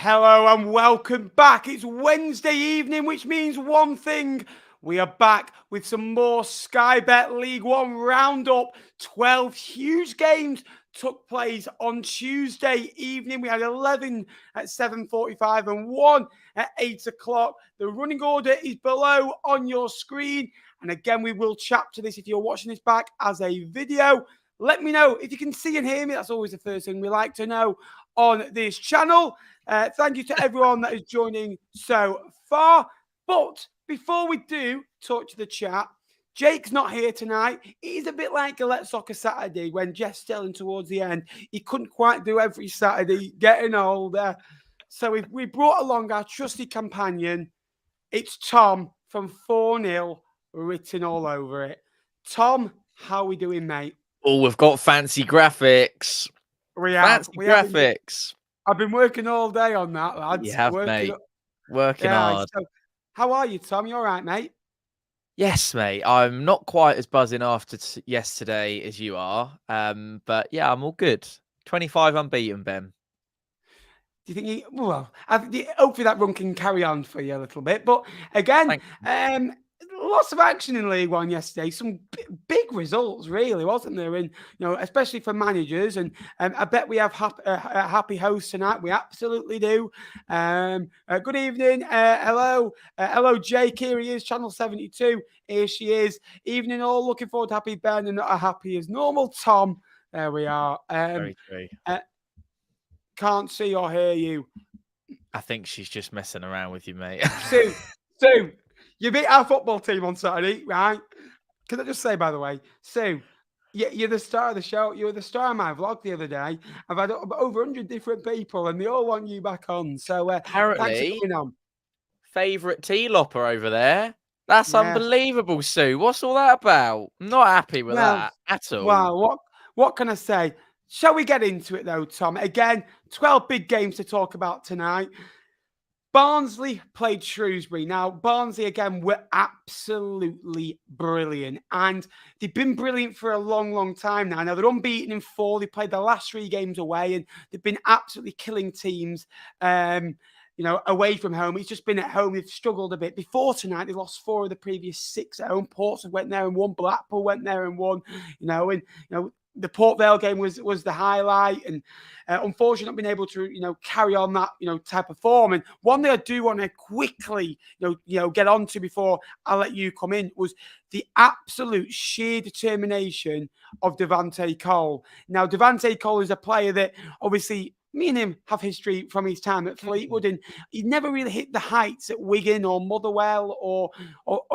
Hello and welcome back. It's Wednesday evening, which means one thing. We are back with some more Sky Bet League One roundup. 12 huge games took place on Tuesday evening. We had 11 at 7:45 and 1 at 8 o'clock. The running order is below on your screen. And again, we will chat to this if you're watching this back as a video. Let me know if you can see and hear me. That's always the first thing we like to know on this channel. Thank you to everyone that is joining so far. But before we do talk to the chat, Jake's not here tonight. He's a bit like a Let's Soccer Saturday when Jeff's telling towards the end. He couldn't quite do every Saturday, getting older. So we brought along our trusty companion. It's Tom from 4-0 written all over it. Tom, how are we doing, mate? Oh, we've got fancy graphics. Fancy graphics. I've been working all day on that, lads. You have, mate. Working hard. So, how are you, Tom? You all right, mate? Yes, mate. I'm not quite as buzzing after yesterday as you are. But yeah, I'm all good. 25 unbeaten, Ben. Do you think hopefully that run can carry on for you a little bit. But again, lots of action in League One yesterday. Some big results, really, wasn't there? And especially for managers. And I bet we have happy hosts tonight. We absolutely do. Good evening. Hello, Jake. Here he is, Channel 72. Here she is. Evening all. Looking forward to happy Ben and not a happy as normal Tom. There we are. Very true. Can't see or hear you. I think she's just messing around with you, mate. Sue, you beat our football team on Saturday, right? Can I just say, by the way, Sue, you're the star of the show. You were the star of my vlog the other day. I've had over 100 different people, and they all want you back on. So apparently, thanks for coming on. Favourite tea lopper over there. That's unbelievable, Sue. What's all that about? I'm not happy with that at all. Well, what can I say? Shall we get into it, though, Tom? Again, 12 big games to talk about tonight. Barnsley played Shrewsbury. Now, Barnsley, again, were absolutely brilliant. And they've been brilliant for a long, long time now. Now, they're unbeaten in 4. They played the last 3 games away, and they've been absolutely killing teams, away from home. It's just been at home. They've struggled a bit. Before tonight, they lost 4 of the previous 6 at home. Portsmouth went there and won. Blackpool went there and won. The Port Vale game was the highlight, and unfortunately not being able to carry on that type of form. And one thing I do want to quickly get onto before I let you come in was the absolute sheer determination of Devante Cole. Now, Devante Cole is a player that obviously me and him have history from his time at Fleetwood, and he never really hit the heights at Wigan or Motherwell or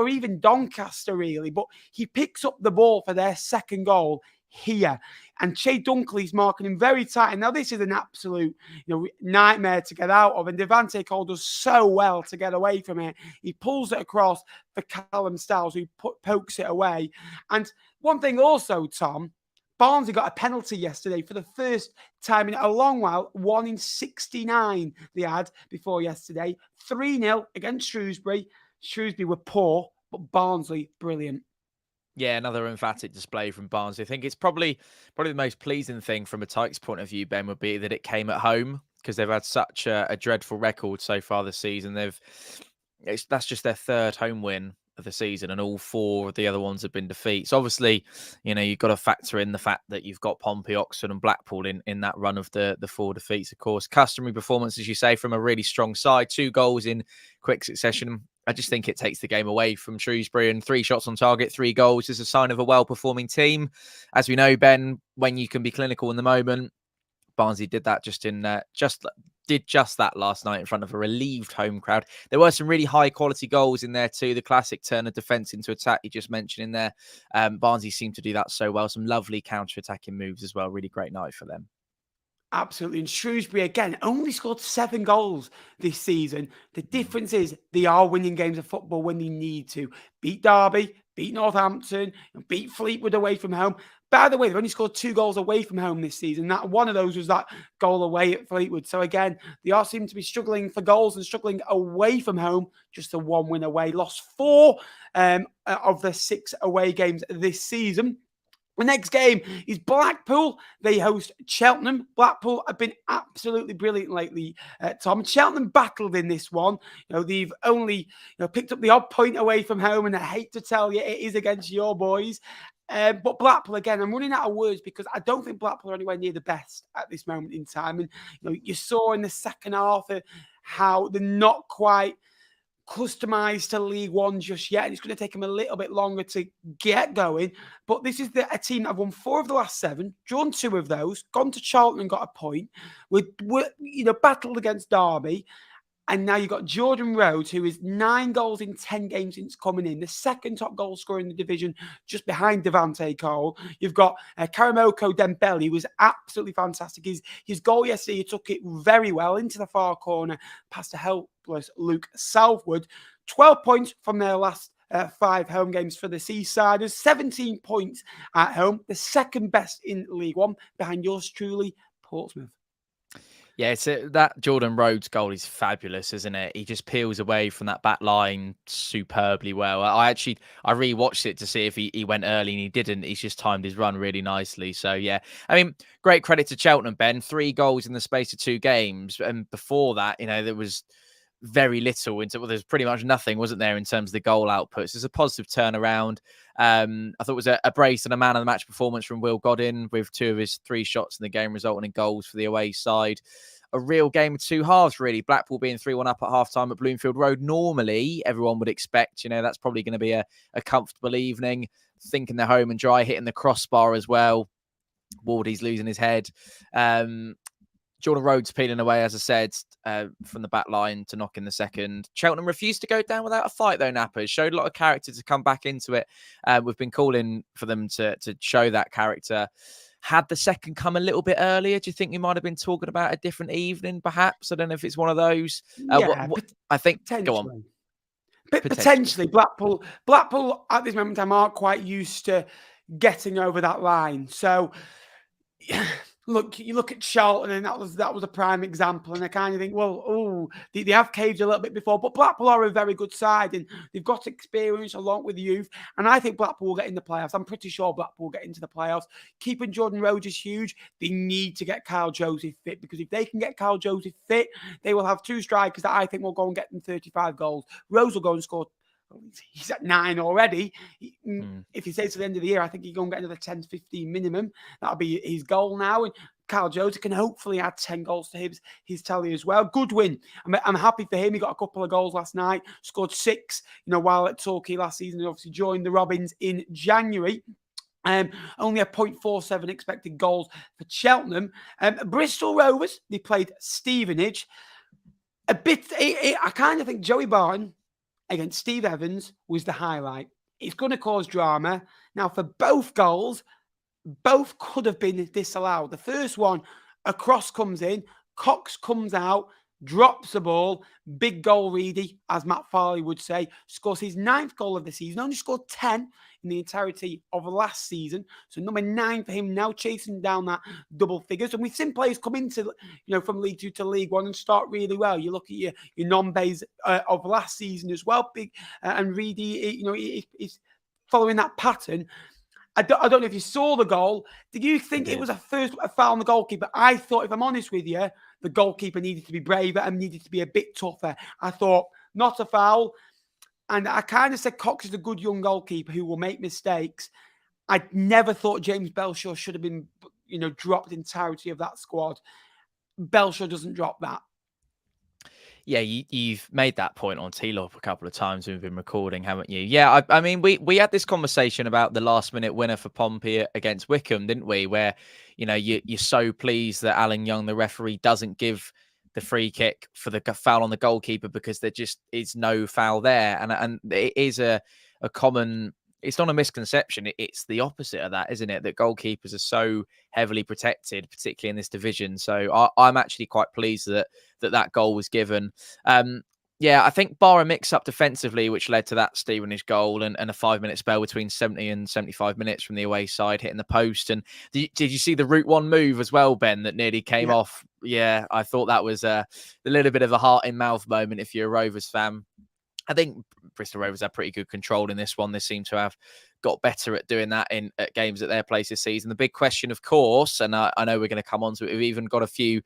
even Doncaster, really. But he picks up the ball for their second goal here, and Che Dunkley's marking him very tight. And now this is an absolute nightmare to get out of, and Devante Cole does so well to get away from it. He pulls it across for Callum Styles, who pokes it away. And one thing also, Tom, Barnsley got a penalty yesterday for the first time in a long while. 1 in 69 they had before yesterday. 3-0 against Shrewsbury. Shrewsbury were poor, but Barnsley brilliant. Yeah, another emphatic display from Barnsley. I think it's probably the most pleasing thing from a Tykes point of view, Ben, would be that it came at home, because they've had such a dreadful record so far this season. That's just their 3rd home win of the season, and all 4 of the other ones have been defeats. So obviously, you've got to factor in the fact that you've got Pompey, Oxford and Blackpool in that run of the 4 defeats, of course. Customary performance, as you say, from a really strong side. 2 goals in quick succession. I just think it takes the game away from Shrewsbury, and 3 shots on target, 3 goals is a sign of a well-performing team. As we know, Ben, when you can be clinical in the moment, Barnsley did that just that last night in front of a relieved home crowd. There were some really high-quality goals in there too. The classic turn of defence into attack you just mentioned in there. Barnsley seemed to do that so well. Some lovely counter-attacking moves as well. Really great night for them. Absolutely. And Shrewsbury, again, only scored 7 goals this season. The difference is they are winning games of football when they need to. Beat Derby, beat Northampton, beat Fleetwood away from home. By the way, they've only scored 2 goals away from home this season. That one of those was that goal away at Fleetwood. So again, they all seem to be struggling for goals and struggling away from home. Just a 1 win away. Lost 4 of the 6 away games this season. The next game is Blackpool. They host Cheltenham. Blackpool have been absolutely brilliant lately, Tom. Cheltenham battled in this one. They've only picked up the odd point away from home, and I hate to tell you, it is against your boys. But Blackpool, again, I'm running out of words because I don't think Blackpool are anywhere near the best at this moment in time. And you saw in the second half how they're not quite customized to League One just yet, and it's going to take them a little bit longer to get going. But this is a team that have won 4 of the last 7, drawn 2 of those, gone to Charlton and got a point. We're battled against Derby. And now you've got Jordan Rhodes, who is 9 goals in 10 games since coming in, the second top goal scorer in the division, just behind Devante Cole. You've got Karamoko Dembele, who was absolutely fantastic. His goal yesterday, he took it very well into the far corner, past a helpless Luke Southwood. 12 points from their last 5 home games for the Seasiders, 17 points at home, the second best in League One, behind yours truly, Portsmouth. Yeah, that Jordan Rhodes goal is fabulous, isn't it? He just peels away from that back line superbly well. I rewatched it to see if he went early, and he didn't. He's just timed his run really nicely. So, yeah, I mean, great credit to Cheltenham, Ben. 3 goals in the space of 2 games. And before that, there was very little. There's pretty much nothing, wasn't there, in terms of the goal outputs. It's a positive turnaround. I thought it was a brace and a man of the match performance from Will Godin, with 2 of his 3 shots in the game resulting in goals for the away side. A real game of 2 halves, really. Blackpool being 3-1 up at half-time at Bloomfield Road. Normally, everyone would expect, that's probably going to be a comfortable evening, thinking they're home and dry, hitting the crossbar as well. Wardy's losing his head. Jordan Rhodes peeling away, as I said, from the back line to knock in the second. Cheltenham refused to go down without a fight, though, Nappers. Showed a lot of character to come back into it. We've been calling for them to show that character. Had the second come a little bit earlier, do you think we might have been talking about a different evening, perhaps? I don't know if it's one of those. I think, go on. Potentially. Blackpool at this moment in time aren't quite used to getting over that line. So, look, you look at Charlton, and that was a prime example. And I kind of think, they have caved a little bit before, but Blackpool are a very good side, and they've got experience along with youth. And I think Blackpool will get in the playoffs. I'm pretty sure Blackpool will get into the playoffs. Keeping Jordan Rhodes is huge. They need to get Kyle Joseph fit, because if they can get Kyle Joseph fit, they will have 2 strikers that I think will go and get them 35 goals. Rhodes will go and score. He's at 9 already. If he stays to the end of the year, I think he's going to get another 10 to 15 minimum. That'll be his goal now. And Kyle Joseph can hopefully add 10 goals to his tally as well. Good win. I'm happy for him. He got a couple of goals last night, scored 6, while at Torquay last season. He obviously joined the Robins in January. Only a 0.47 expected goals for Cheltenham. Bristol Rovers, they played Stevenage. I kind of think Joey Barton against Steve Evans was the highlight. It's going to cause drama. Now, for both goals, both could have been disallowed. The first one, a cross comes in, Cox comes out, drops the ball, big goal Reedy, as Matt Farley would say, scores his 9th goal of the season, only scored 10 in the entirety of last season. So number 9 for him, now chasing down that double figures. And we've seen players come into, from League 2 to League 1 and start really well. You look at your non-bays of last season as well, and Reedy, he's following that pattern. I don't know if you saw the goal. Did you think it was a foul on the goalkeeper? I thought, if I'm honest with you, the goalkeeper needed to be braver and needed to be a bit tougher. I thought, not a foul. And I kind of said Cox is a good young goalkeeper who will make mistakes. I never thought James Belshaw should have been, dropped the entirety of that squad. Belshaw doesn't drop that. Yeah, you've made that point on T-Lop a couple of times when we've been recording, haven't you? Yeah, I mean, we had this conversation about the last-minute winner for Pompey against Wycombe, didn't we? Where, you're so pleased that Alan Young, the referee, doesn't give the free kick for the foul on the goalkeeper, because there just is no foul there. And it is a common... It's not a misconception. It's the opposite of that, isn't it? That goalkeepers are so heavily protected, particularly in this division. So I'm actually quite pleased that goal was given. I think bar a mix-up defensively, which led to that Stevenage goal and a 5-minute spell between 70 and 75 minutes from the away side hitting the post. And did you see the Route 1 move as well, Ben, that nearly came off? Yeah, I thought that was a little bit of a heart-in-mouth moment if you're a Rovers fan. I think Bristol Rovers had pretty good control in this one. They seem to have got better at doing that at games at their place this season. The big question, of course, and I know we're going to come on to it, we've even got a few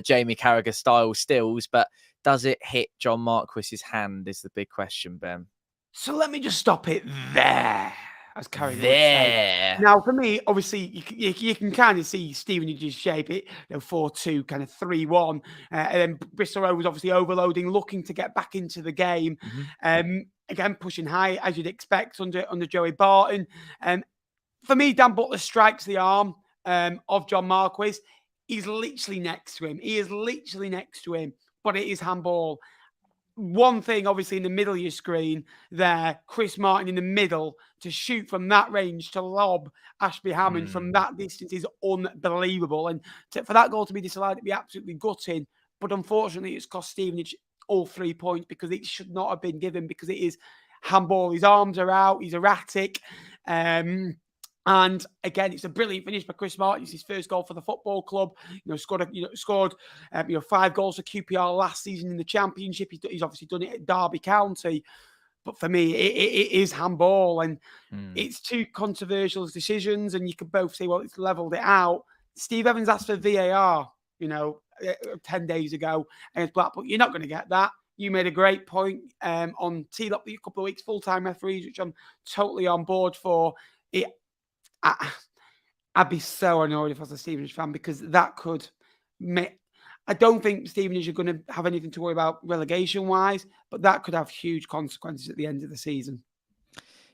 Jamie Carragher style stills, but does it hit John Marquis's hand is the big question, Ben. So let me just stop it there, as Carragher would say. Now, for me, obviously, you can kind of see Stevenage's shape, 4-2, kind of 3-1. And then Bristol Rovers obviously overloading, looking to get back into the game. Again, pushing high, as you'd expect, under Joey Barton. For me, Dan Butler strikes the arm of John Marquis. He's literally next to him. He is literally next to him, but it is handball. One thing, obviously, in the middle of your screen there, Chris Martin in the middle to shoot from that range to lob Ashby Hammond from that distance is unbelievable. And for that goal to be disallowed, it'd be absolutely gutting. But unfortunately, it's cost Stevenage all 3 points because it should not have been given because it is handball. His arms are out. He's erratic. And again, it's a brilliant finish by Chris Martin. It's his first goal for the football club. Scored 5 goals for QPR last season in the Championship. He's obviously done it at Derby County. But for me, it is handball, and it's two controversial decisions. And you could both say, well, it's levelled it out. Steve Evans asked for VAR, 10 days ago against Blackpool. You're not going to get that. You made a great point on Teed Up a couple of weeks, full-time referees, which I'm totally on board for. I'd be so annoyed if I was a Stevenage fan because that could make... I don't think Stevenage are going to have anything to worry about relegation-wise, but that could have huge consequences at the end of the season.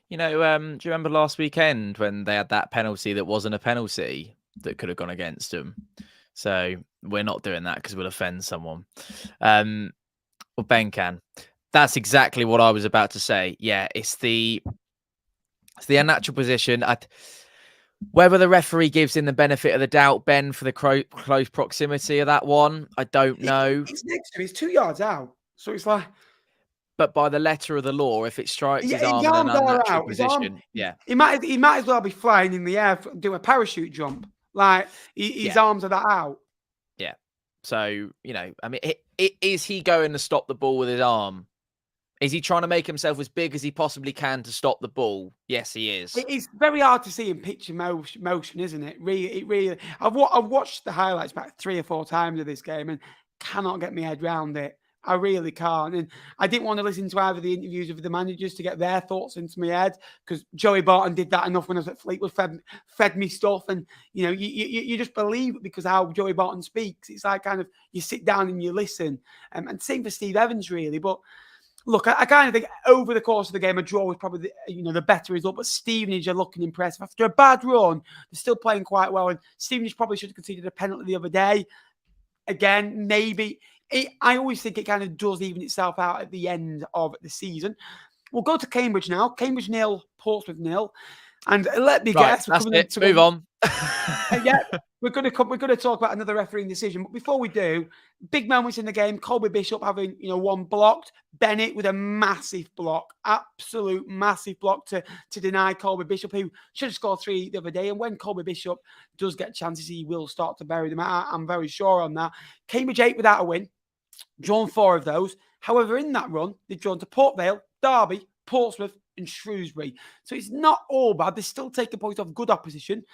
Do you remember last weekend when they had that penalty that wasn't a penalty that could have gone against them? So we're not doing that because we'll offend someone. Well, Ben can. That's exactly what I was about to say. Yeah, it's the unnatural position. Whether the referee gives him the benefit of the doubt, Ben, for the close proximity of that one, I don't know. It's next to him. It's 2 yards out. So it's like... But by the letter of the law, if it strikes his arm in an unnatural position, he might as well be flying in the air, do a parachute jump. Like, his arms are that out. Yeah. So, is he going to stop the ball with his arm? Is he trying to make himself as big as he possibly can to stop the ball? Yes, he is. It is very hard to see in picture motion, isn't it? Really. I've watched the highlights back 3 or 4 times of this game and cannot get my head around it. I really can't. And I didn't want to listen to either the interviews of the managers to get their thoughts into my head because Joey Barton did that enough when I was at Fleetwood, fed me stuff. And, you just believe it because how Joey Barton speaks. It's like kind of you sit down and you listen. And same for Steve Evans, really. But look, I kind of think over the course of the game, a draw was probably the better result. But Stevenage are looking impressive. After a bad run, they're still playing quite well. And Stevenage probably should have conceded a penalty the other day. Again, maybe. I always think it kind of does even itself out at the end of the season. We'll go to Cambridge now. Cambridge 0, Portsmouth 0. And let me guess. That's it. Move on. We're going to talk about another refereeing decision. But before we do, big moments in the game. Colby Bishop having one blocked. Bennett with a massive block, absolute massive block to deny Colby Bishop, who should have scored 3 the other day. And when Colby Bishop does get chances, he will start to bury them out. I'm very sure on that. Cambridge 8 without a win. Drawn 4 of those. However, in that run, they've drawn to Port Vale, Derby, Portsmouth, and Shrewsbury. So it's not all bad. They still take a point off good opposition.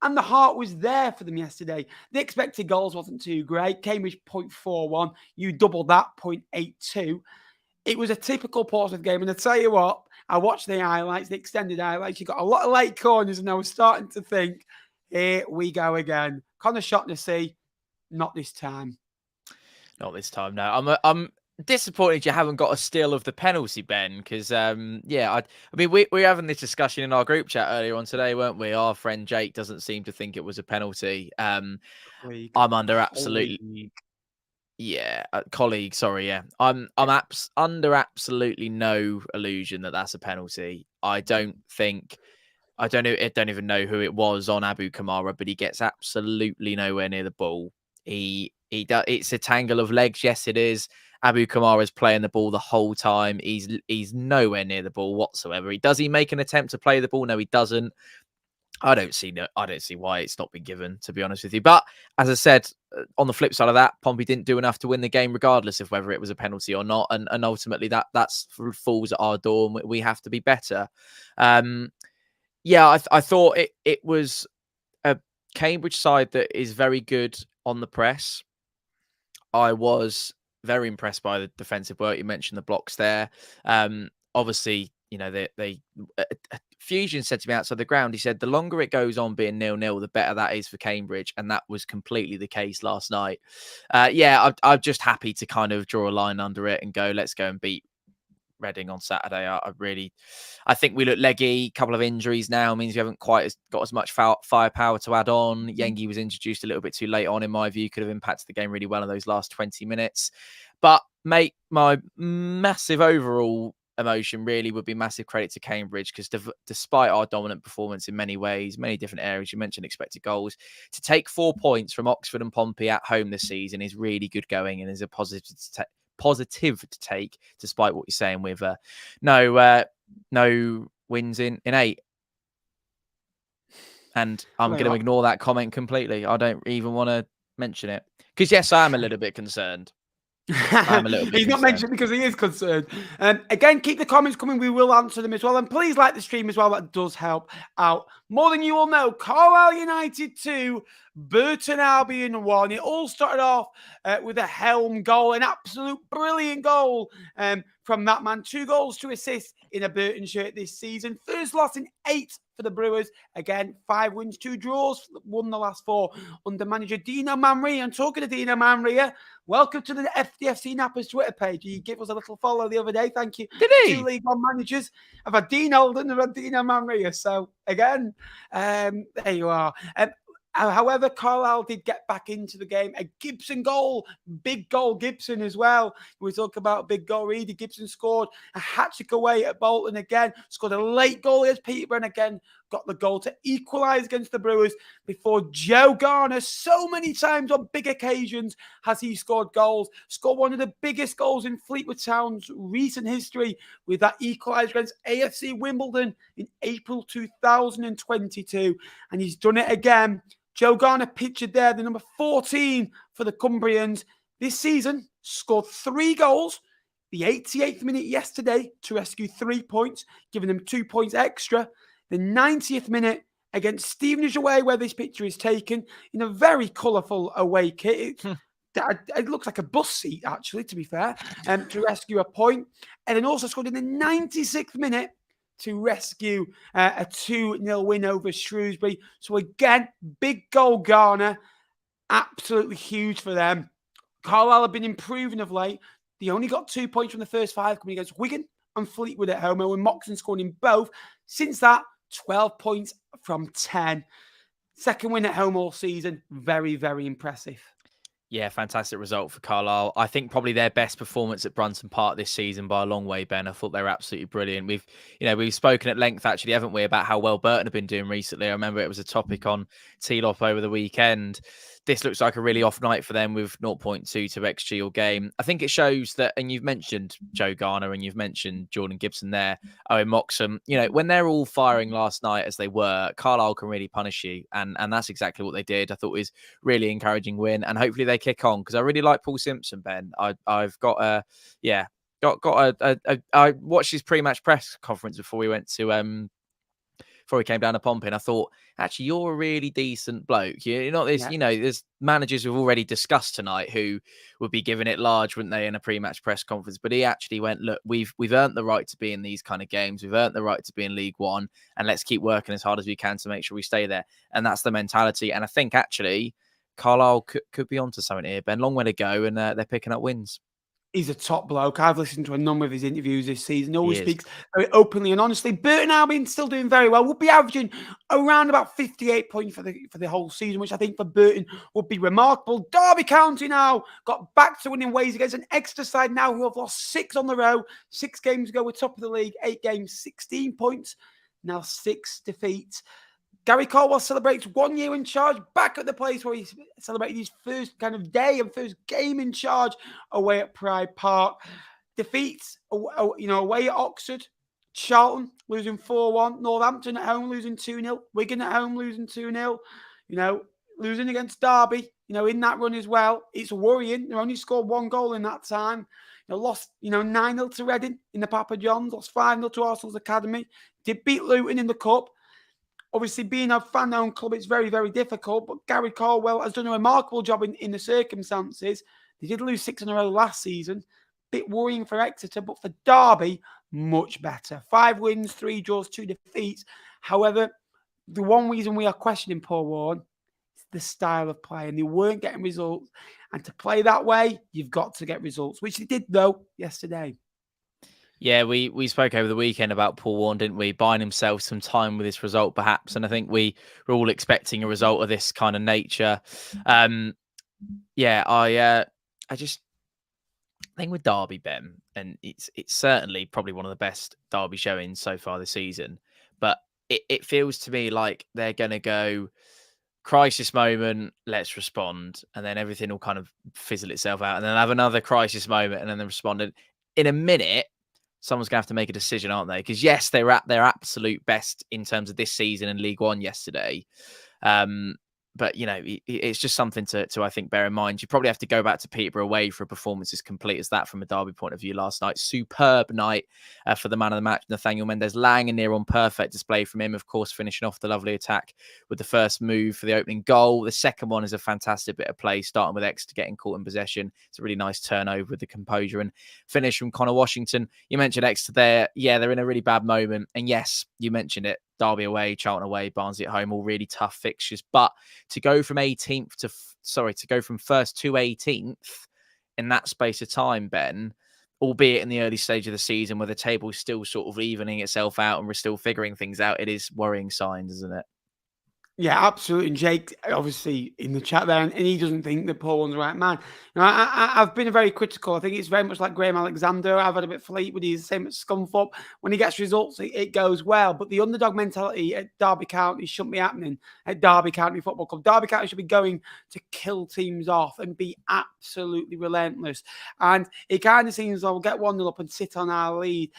And the heart was there for them yesterday. The expected goals wasn't too great. Cambridge 0.41. You doubled that, 0.82. It was a typical Portsmouth game. And I tell you what, I watched the highlights, the extended highlights. You got a lot of late corners, and I was starting to think, here we go again. Connor Shaughnessy, not this time. Not this time, no. I'm disappointed you haven't got a steal of the penalty, Ben, because we were having this discussion in our group chat earlier on today, weren't we? Our friend Jake doesn't seem to think it was a penalty. I'm under absolutely colleague. Sorry, yeah. I'm under absolutely no illusion that that's a penalty. I don't even know who it was on Abu Kamara, but he gets absolutely nowhere near the ball. It's a tangle of legs. Yes, it is. Abu Kamara is playing the ball the whole time. He's nowhere near the ball whatsoever. Does he make an attempt to play the ball? No, he doesn't. I don't see why it's not been given, to be honest with you. But as I said, on the flip side of that, Pompey didn't do enough to win the game, regardless of whether it was a penalty or not. And ultimately, that falls at our door, and we have to be better. Yeah, I thought it was a Cambridge side that is very good on the press. I was very impressed by the defensive work. You mentioned the blocks there. Obviously, Fusion said to me outside the ground, he said, the longer it goes on being 0-0, the better that is for Cambridge. And that was completely the case last night. I'm just happy to kind of draw a line under it and go, let's go and beat Reading on Saturday. I think we look leggy. A couple of injuries now means we haven't quite got as much firepower to add on. Yengi was introduced a little bit too late on, in my view. Could have impacted the game really well in those last 20 minutes. But, mate, my massive overall emotion really would be massive credit to Cambridge, because despite our dominant performance in many ways, many different areas, you mentioned expected goals, to take 4 points from Oxford and Pompey at home this season is really good going and is a positive to take, despite what you're saying with no wins in 8. And I'm going to ignore that comment completely. I don't even want to mention it, because yes, I am a little bit concerned. He's not mentioned because he is concerned. Again, keep the comments coming. We will answer them as well. And please like the stream as well. That does help out. More than you all know, Carlisle United 2, Burton Albion 1. It all started off with a Helm goal, an absolute brilliant goal from that man. 2 goals to assist in a Burton shirt this season. First loss in 8 for the Brewers. Again, 5 wins, 2 draws. Won the last 4 under manager Dino Manria. And talking to Dino Manria, welcome to the FDFC Nappers Twitter page. You gave us a little follow the other day. Thank you. Did he? 2 League One managers. I've had Dean Holden and I've had Dino Manria. So, again, there you are. However, Carlisle did get back into the game. A Gibson goal, big goal Gibson as well. We talk about big goal. Reedy Gibson scored a hat-trick away at Bolton again. Scored a late goal against Peterborough and again got the goal to equalise against the Brewers before Joe Garner, so many times on big occasions has he scored goals. Scored one of the biggest goals in Fleetwood Town's recent history with that equaliser against AFC Wimbledon in April 2022. And he's done it again. Joe Garner pictured there, the number 14 for the Cumbrians this season, scored 3 goals. The 88th minute yesterday to rescue 3 points, giving them 2 points extra. The 90th minute against Stevenage away, where this picture is taken, in a very colourful away kit. It looks like a bus seat, actually, to be fair, to rescue a point. And then also scored in the 96th minute to rescue a 2-0 win over Shrewsbury. So again, big goal Garner. Absolutely huge for them. Carlisle have been improving of late. They only got 2 points from the first 5 coming against Wigan and Fleetwood at home. And when Moxon scored in both. Since that, 12 points from 10. Second win at home all season. Very, very impressive. Yeah, fantastic result for Carlisle. I think probably their best performance at Brunton Park this season by a long way, Ben. I thought they were absolutely brilliant. We've spoken at length, actually, haven't we, about how well Burton have been doing recently. I remember it was a topic on T-Lop over the weekend. This looks like a really off night for them with 0.2 to XG all game. I think it shows that, and you've mentioned Joe Garner and you've mentioned Jordan Gibson there, Owen Moxham, when they're all firing last night as they were, Carlisle can really punish you. And that's exactly what they did. I thought it was really encouraging win, and hopefully they kick on, because I really like Paul Simpson, Ben. I've got I watched his pre-match press conference before we went to before we came down to Pompey, and I thought, actually, you're a really decent bloke. You're not this, there's managers we've already discussed tonight who would be giving it large, wouldn't they, in a pre-match press conference? But he actually went, look, we've earned the right to be in these kind of games. We've earned the right to be in League One, and let's keep working as hard as we can to make sure we stay there. And that's the mentality. And I think, actually, Carlisle could be onto something here, Ben. Long way to go, and they're picking up wins. He's a top bloke. I've listened to a number of his interviews this season. He always speaks very openly and honestly. Burton Albion still doing very well. Would be averaging around about 58 points for the whole season, which I think for Burton would be remarkable. Derby County now got back to winning ways against an Exeter side now who have lost 6 on the row. 6 games ago, we're top of the league. 8 games, 16 points. Now 6 defeats. Gary Caldwell celebrates 1 year in charge, back at the place where he celebrated his first kind of day and first game in charge away at Pride Park. Defeats, away at Oxford, Charlton losing 4-1, Northampton at home losing 2-0, Wigan at home losing 2-0, losing against Derby, in that run as well. It's worrying. They only scored 1 goal in that time. Lost, 9-0 to Reading in the Papa John's, lost 5-0 to Arsenal's Academy, did beat Leyton in the Cup. Obviously, being a fan-owned club, it's very, very difficult. But Gary Caldwell has done a remarkable job in the circumstances. They did lose 6 in a row last season. Bit worrying for Exeter, but for Derby, much better. 5 wins, 3 draws, 2 defeats. However, the one reason we are questioning Paul Warne is the style of play, and they weren't getting results. And to play that way, you've got to get results, which they did, though, yesterday. Yeah, we spoke over the weekend about Paul Warne, didn't we? Buying himself some time with this result, perhaps. And I think we were all expecting a result of this kind of nature. Yeah, I think with Derby, Ben, and it's certainly probably one of the best Derby showings so far this season. But it feels to me like they're going to go crisis moment, let's respond, and then everything will kind of fizzle itself out, and then have another crisis moment, and then respond. And in a minute, someone's going to have to make a decision, aren't they? Because yes, they were at their absolute best in terms of this season in League One yesterday. But, you know, it's just something to I think, bear in mind. You probably have to go back to Peterborough away for a performance as complete as that from a Derby point of view last night. Superb night for the man of the match, Nathaniel Mendes-Lang, and near on perfect display from him, of course, finishing off the lovely attack with the first move for the opening goal. The second one is a fantastic bit of play, starting with Exeter getting caught in possession. It's a really nice turnover with the composure and finish from Connor Washington. You mentioned Exeter there. Yeah, they're in a really bad moment. And yes, you mentioned it. Derby away, Charlton away, Barnsley at home, all really tough fixtures. But to go from 18th to go from first to 18th in that space of time, Ben, albeit in the early stage of the season where the table is still sort of evening itself out and we're still figuring things out, it is worrying signs, isn't it? Yeah, absolutely. And Jake, obviously, in the chat there, and he doesn't think that Paul Warne's the right man. You know, I've been very critical. I think it's very much like Graham Alexander. I've had a bit Fleetwood. He's the same at Scunthorpe. When he gets results, it goes well. But the underdog mentality at Derby County shouldn't be happening at Derby County Football Club. Derby County should be going to kill teams off and be absolutely relentless. And it kind of seems like we'll get 1-0 up and sit on our lead.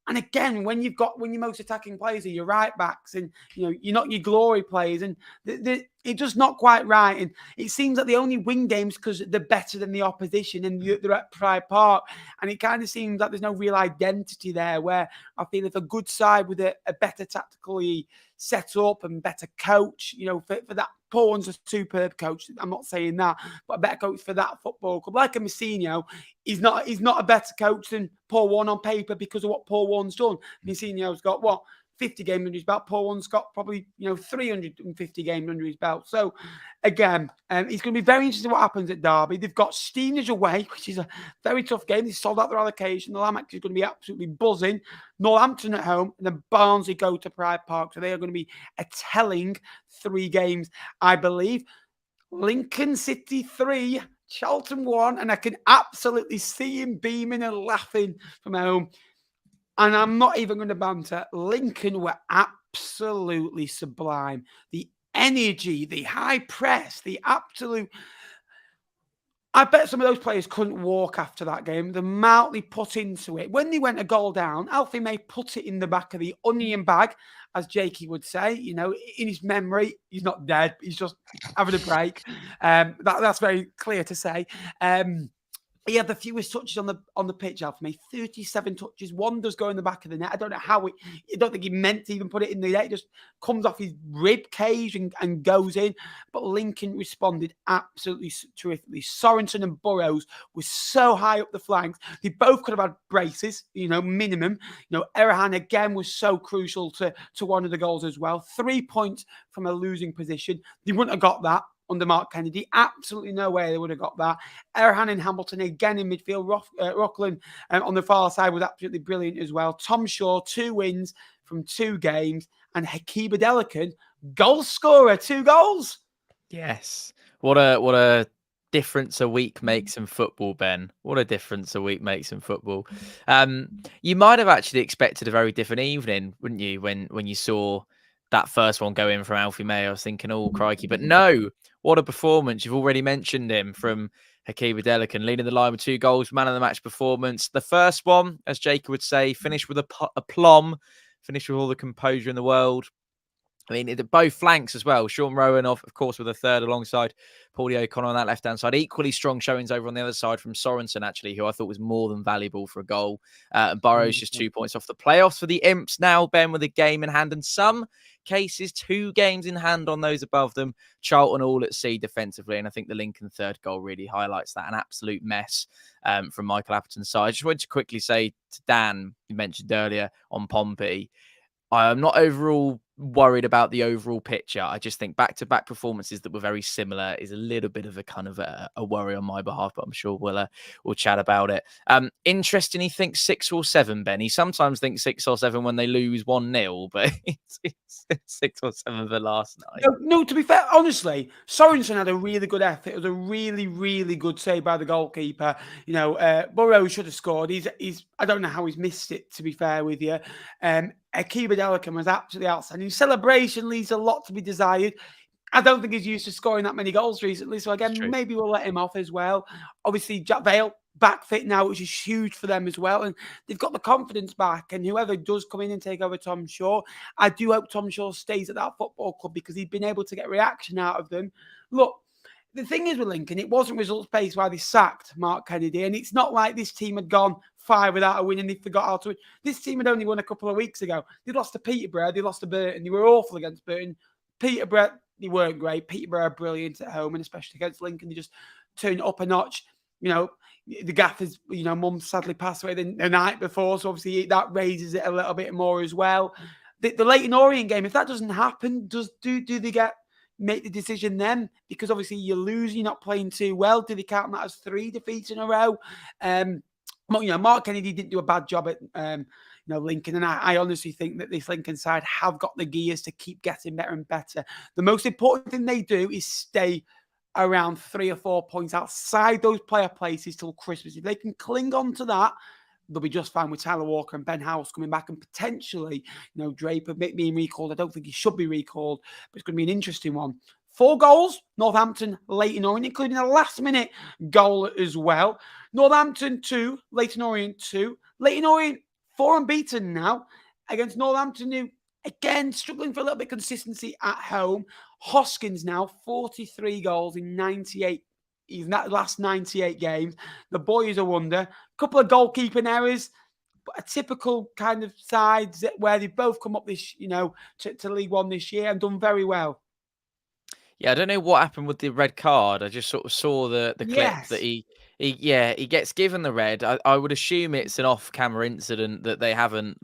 And again, when your most attacking players are your right backs, and you're not your glory players, and it's just not quite right. And it seems that they only win games because they're better than the opposition, and they're at Pride Park. And it kind of seems like there's no real identity there. Where I feel if a good side with a better tactically set up and better coach, for that. Paul Warne's a superb coach. I'm not saying that, but a better coach for that football club, like a Mousinho, he's not a better coach than Paul Warne on paper because of what Paul Warne's done. Mousinho's got 50 games under his belt. Paul Warne's got probably 350 games under his belt. So again, it's going to be very interesting what happens at Derby. They've got Stevenage away, which is a very tough game. They sold out their allocation. The Lamax is going to be absolutely buzzing. Northampton at home, and then Barnsley go to Pride Park. So they are going to be a telling 3 games, I believe. Lincoln City 3, Charlton 1, and I can absolutely see him beaming and laughing from home. And I'm not even going to banter. Lincoln were absolutely sublime. The energy, the high press, the absolute... I bet some of those players couldn't walk after that game. The amount they put into it. When they went a goal down, Alfie May put it in the back of the onion bag, as Jakey would say. In his memory, he's not dead. He's just having a break. That's very clear to say. He had the fewest touches on the pitch, Alfie May. 37 touches. 1 does go in the back of the net. I don't know how I don't think he meant to even put it in the net. It just comes off his rib cage and goes in. But Lincoln responded absolutely terrifically. Sorensen and Burrows were so high up the flanks. They both could have had braces, minimum. Erhan again was so crucial to one of the goals as well. 3 points from a losing position. They wouldn't have got that under Mark Kennedy. Absolutely no way they would have got that. Erhan and Hamilton again in midfield. Rockland on the far side was absolutely brilliant as well. Tom Shaw, 2 wins from 2 games. And Hakeem Adelican, goal scorer, 2 goals. Yes. What a difference a week makes in football, Ben. What a difference a week makes in football. You might have actually expected a very different evening, wouldn't you, when you saw that first one go in from Alfie May? I was thinking, oh, crikey. But no, what a performance. You've already mentioned him from Hakeem Adelican, leading the line with 2 goals, man of the match performance. The first one, as Jacob would say, finished with a plum, finished with all the composure in the world. I mean, both flanks as well. Sean Rowan, of course, with a third alongside Paulie O'Connor on that left-hand side. Equally strong showings over on the other side from Sorensen, actually, who I thought was more than valuable for a goal. And Burrows just 2 points off the playoffs for the Imps now, Ben, with a game in hand. And some cases, 2 games in hand on those above them. Charlton all at sea defensively. And I think the Lincoln third goal really highlights that. An absolute mess from Michael Appleton's side. I just wanted to quickly say to Dan, you mentioned earlier on Pompey, I'm not overall worried about the overall picture. I just think back-to-back performances that were very similar is a little bit of a kind of a worry on my behalf, but I'm sure we'll chat about it. Interesting, he thinks 6 or 7, Ben. He sometimes thinks 6 or 7 when they lose 1-0, but it's 6 or 7 for last night. No, to be fair, honestly, Sorensen had a really good effort. It was a really, really good save by the goalkeeper. Burrows should have scored. I don't know how he's missed it, to be fair with you. Akiba Delican was absolutely outstanding. Celebration leaves a lot to be desired. I don't think he's used to scoring that many goals recently. So again, maybe we'll let him off as well. Obviously, Jack Vale back fit now, which is huge for them as well. And they've got the confidence back. And whoever does come in and take over Tom Shaw, I do hope Tom Shaw stays at that football club because he's been able to get reaction out of them. Look, the thing is with Lincoln, it wasn't results-based why they sacked Mark Kennedy. And it's not like this team had gone 5 without a win and they forgot how to win. This team had only won a couple of weeks ago. They lost to Peterborough. They lost to Burton. They were awful against Burton. Peterborough, they weren't great. Peterborough are brilliant at home, and especially against Lincoln, they just turned it up a notch. The gaffer's, mum sadly passed away the night before, so obviously that raises it a little bit more as well. The Leyton Orient game, if that doesn't happen, do they make the decision then? Because obviously you're losing, you're not playing too well. Do they count that as 3 defeats in a row? Mark Kennedy didn't do a bad job at Lincoln, and I honestly think that this Lincoln side have got the gears to keep getting better and better. The most important thing they do is stay around 3 or 4 points outside those player places till Christmas. If they can cling on to that, they'll be just fine with Tyler Walker and Ben House coming back and potentially, Draper being recalled. I don't think he should be recalled, but it's going to be an interesting one. 4 goals, Northampton, Leyton Orient, including a last-minute goal as well. Northampton 2, Leyton Orient 2. Leyton Orient 4 unbeaten now against Northampton, who, again, struggling for a little bit of consistency at home. Hoskins now, 43 goals in 98, even that last 98 games. The boy is a wonder. Couple of goalkeeping errors, but a typical kind of sides where they've both come up this, to League One this year and done very well. Yeah, I don't know what happened with the red card. I just sort of saw the clip that he gets given the red. I would assume it's an off-camera incident that they haven't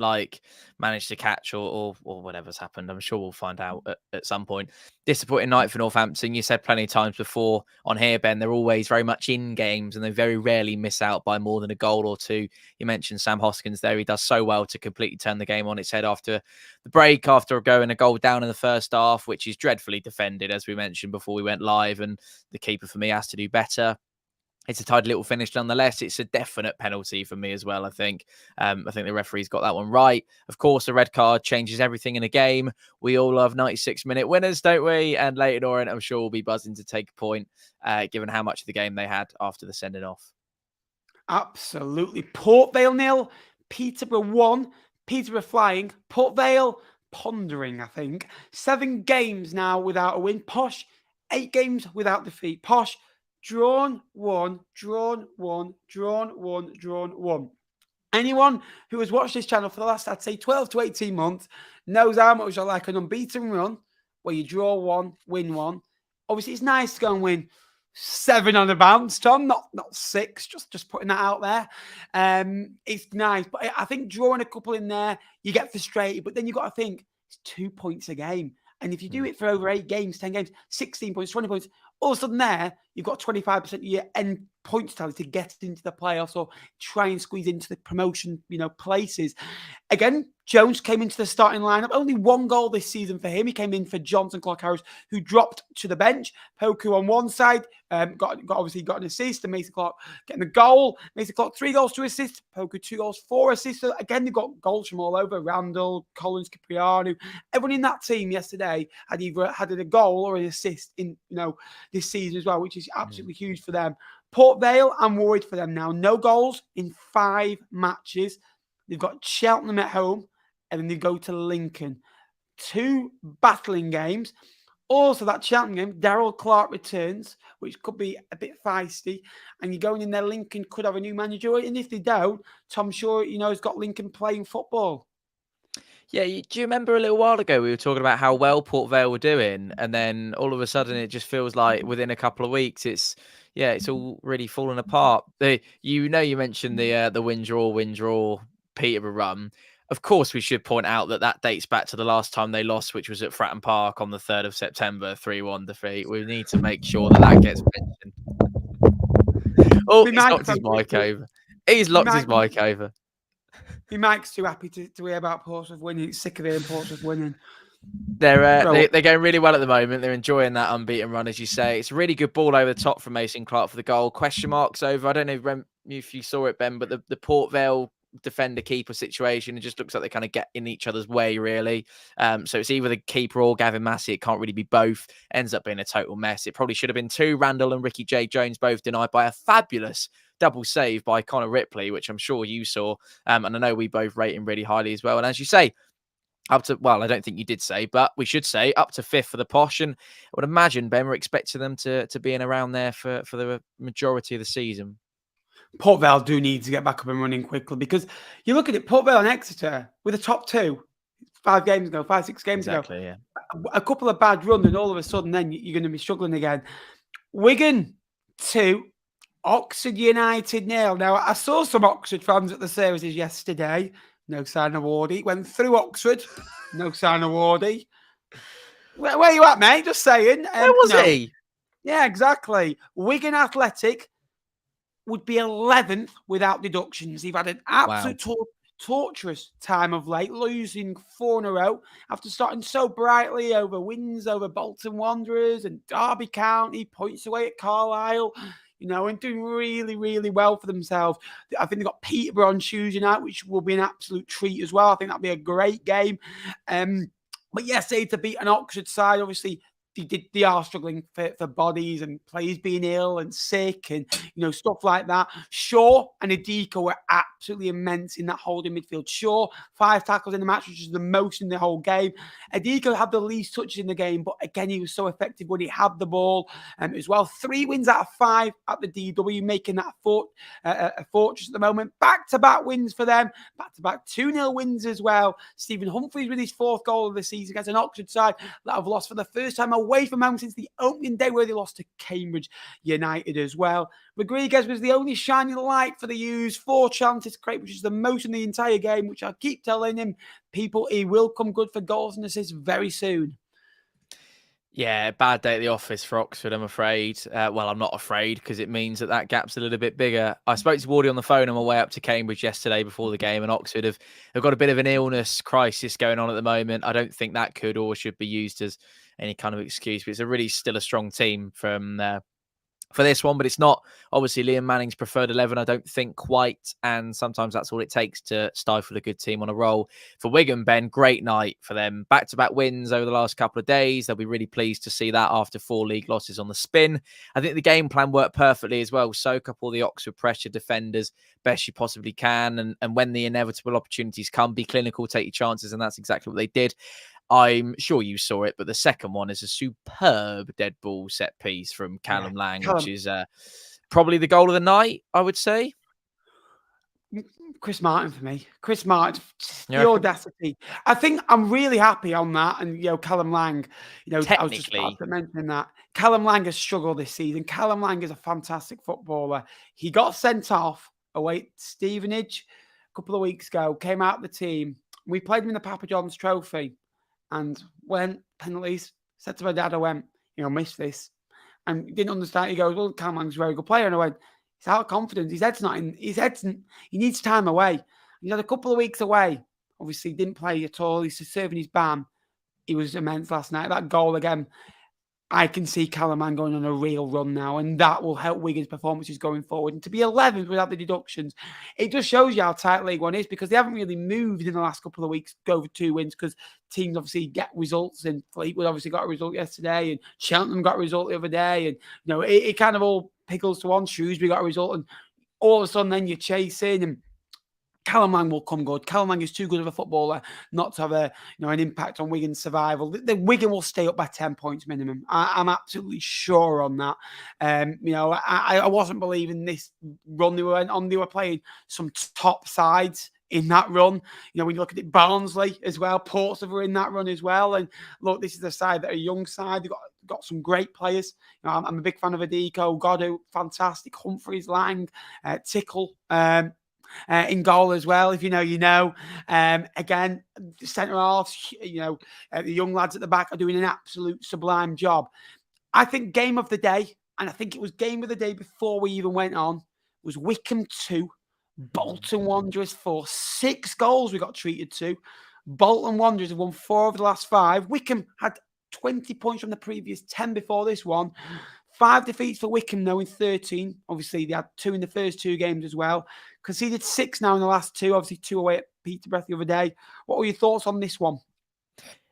managed to catch or whatever's happened. I'm sure we'll find out at some point. Disappointing night for Northampton. You said plenty of times before on here, Ben, they're always very much in games and they very rarely miss out by more than a goal or 2. You mentioned Sam Hoskins there. He does so well to completely turn the game on its head after the break, after going a goal down in the first half, which is dreadfully defended, as we mentioned before we went live, and the keeper for me has to do better. It's a tidy little finish nonetheless. It's a definite penalty for me as well, I think. I think the referee's got that one right. Of course, a red card changes everything in a game. We all love 96-minute winners, don't we? And Leyton Orient, I'm sure, will be buzzing to take a point, given how much of the game they had after the sending off. Absolutely. Port Vale 0, Peterborough 1, Peterborough flying, Port Vale pondering, I think. 7 games now without a win. Posh, 8 games without defeat. Posh, drawn 1, drawn 1, drawn 1, drawn 1. Anyone who has watched this channel for the last, I'd say, 12 to 18 months knows how much I like an unbeaten run where you draw 1, win 1. Obviously, it's nice to go and win 7 on the bounce, Tom, not 6, just putting that out there. It's nice, but I think drawing a couple in there, you get frustrated, but then you've got to think, it's 2 points a game. And if you do it for over 8 games, 10 games, 16 points, 20 points, all of a sudden there, you've got 25% of your end points tally to get into the playoffs or try and squeeze into the promotion, places. Again, Jones came into the starting lineup. Only 1 goal this season for him. He came in for Johnson Clark-Harris, who dropped to the bench. Poku on one side, obviously got an assist, and Mason Clark getting a goal. Mason Clark 3 goals to assist. Poku 2 goals, 4 assists. So again, they've got goals from all over. Randall, Collins, Cipriano. Everyone in that team yesterday had either had a goal or an assist in this season as well, which is absolutely huge for them. Port Vale, I'm worried for them now. No goals in 5 matches. They've got Cheltenham at home, and then they go to Lincoln. 2 battling games. Also, that Cheltenham game, Daryl Clark returns, which could be a bit feisty. And you're going in there, Lincoln could have a new manager. And if they don't, Tom Shaw, has got Lincoln playing football. Yeah, do you remember a little while ago we were talking about how well Port Vale were doing, and then all of a sudden it just feels like within a couple of weeks it's all really falling apart. You mentioned the win draw Peterborough run. Of course, we should point out that dates back to the last time they lost, which was at Fratton Park on the 3rd of September, 3-1 defeat. We need to make sure that gets mentioned. Oh, he's knocked his mic over. He's locked his mic over. Mike's too happy to hear about Portsmouth winning. He's sick of hearing Portsmouth winning. They're going really well at the moment. They're enjoying that unbeaten run, as you say. It's a really good ball over the top from Mason Clark for the goal. Question marks over. I don't know if you saw it, Ben, but the Port Vale defender-keeper situation, it just looks like they kind of get in each other's way, really. So it's either the keeper or Gavin Massey. It can't really be both. Ends up being a total mess. It probably should have been 2. Randall and Ricky J. Jones both denied by a fabulous double save by Connor Ripley, which I'm sure you saw. And I know we both rate him really highly as well. And as you say, I don't think you did say, but we should say up to 5th for the Posh. And I would imagine, Ben, we're expecting them to be in around there for the majority of the season. Port Vale do need to get back up and running quickly, because you look at it, Port Vale and Exeter with the top 2 5, 6 games ago. Yeah. A couple of bad runs, and all of a sudden then you're going to be struggling again. Wigan 2, Oxford United 0. Now, I saw some Oxford fans at the services yesterday. No sign of Wardy. Went through Oxford. No sign of Wardy. Where are you at, mate? Just saying. Where was he? Yeah, exactly. Wigan Athletic would be 11th without deductions. He've had an absolute torturous time of late, losing 4 in a row after starting so brightly over wins over Bolton Wanderers and Derby County, points away at Carlisle, and doing really, really well for themselves. I think they've got Peterborough on Tuesday night, which will be an absolute treat as well. I think that'll be a great game. But yesterday to beat an Oxford side, obviously, they are struggling for bodies and players being ill and sick and, stuff like that. Shaw and Adiko were absolutely immense in that holding midfield. Shaw, 5 tackles in the match, which is the most in the whole game. Adiko had the least touches in the game, but again, he was so effective when he had the ball as well. 3 wins out of 5 at the DW, making that a fortress at the moment. Back-to-back wins for them. Back-to-back 2-0 wins as well. Stephen Humphreys with his 4th goal of the season against an Oxford side that have lost for the first time away from home since the opening day, where they lost to Cambridge United as well. Rodriguez was the only shining light for the U's. 4 chances created, which is the most in the entire game, which I keep telling him, people, he will come good for goals and assists very soon. Yeah, bad day at the office for Oxford, I'm afraid. Well, I'm not afraid, because it means that gap's a little bit bigger. I spoke to Wardy on the phone on my way up to Cambridge yesterday before the game, and Oxford have got a bit of an illness crisis going on at the moment. I don't think that could or should be used as any kind of excuse, but it's really still a strong team for this one, but it's not obviously Liam Manning's preferred 11, I don't think, quite, and sometimes that's all it takes to stifle a good team on a roll. For Wigan, Ben, great night for them. Back-to-back wins over the last couple of days. They'll be really pleased to see that after 4 league losses on the spin. I think the game plan worked perfectly as well. Soak up all the Oxford pressure defenders best you possibly can, and when the inevitable opportunities come, be clinical, take your chances, and that's exactly what they did. I'm sure you saw it, but the second one is a superb dead ball set piece from Callum Lang, which is probably the goal of the night, I would say. Chris Martin for me. Chris Martin, the audacity. I think I'm really happy on that. And, Callum Lang, I was just about to mention that. Callum Lang has struggled this season. Callum Lang is a fantastic footballer. He got sent off away at Stevenage a couple of weeks ago, came out of the team. We played him in the Papa John's Trophy. And went penalties, said to my dad, I went, miss this. And he didn't understand. He goes, well, Callum Lang's a very good player. And I went, he's out of confidence. His head's not in. He needs time away. He had a couple of weeks away. Obviously, he didn't play at all. He's serving his ban. He was immense last night. That goal again, I can see Callum Lang going on a real run now, and that will help Wigan's performances going forward. And to be 11th without the deductions, it just shows you how tight League One is, because they haven't really moved in the last couple of weeks to go for 2 wins, because teams obviously get results, and Fleetwood obviously got a result yesterday, and Cheltenham got a result the other day, and it kind of all pickles to one. Shrewsbury got a result, and all of a sudden then you're chasing, and Callum Lang will come good. Callum Lang is too good of a footballer not to have an impact on Wigan's survival. The Wigan will stay up by 10 points minimum. I'm absolutely sure on that. I wasn't believing this run they were on. They were playing some top sides in that run. When you look at it, Barnsley as well, Portsmouth were in that run as well. And look, this is a side that are a young side. They've got some great players. I'm a big fan of Adiko, Goddo, fantastic. Humphreys, Lang, Tickle. In goal as well, if you know. Again, centre halves, the young lads at the back are doing an absolute sublime job. I think game of the day, and I think it was game of the day before we even went on, was Wycombe 2, Bolton Wanderers 4. 6 goals we got treated to. Bolton Wanderers have won 4 of the last 5. Wycombe had 20 points from the previous 10 before this one. 5 defeats for Wycombe now in 13. Obviously, they had 2 in the first 2 games as well. Conceded 6 now in the last 2. Obviously, 2 away at Peterborough the other day. What were your thoughts on this one?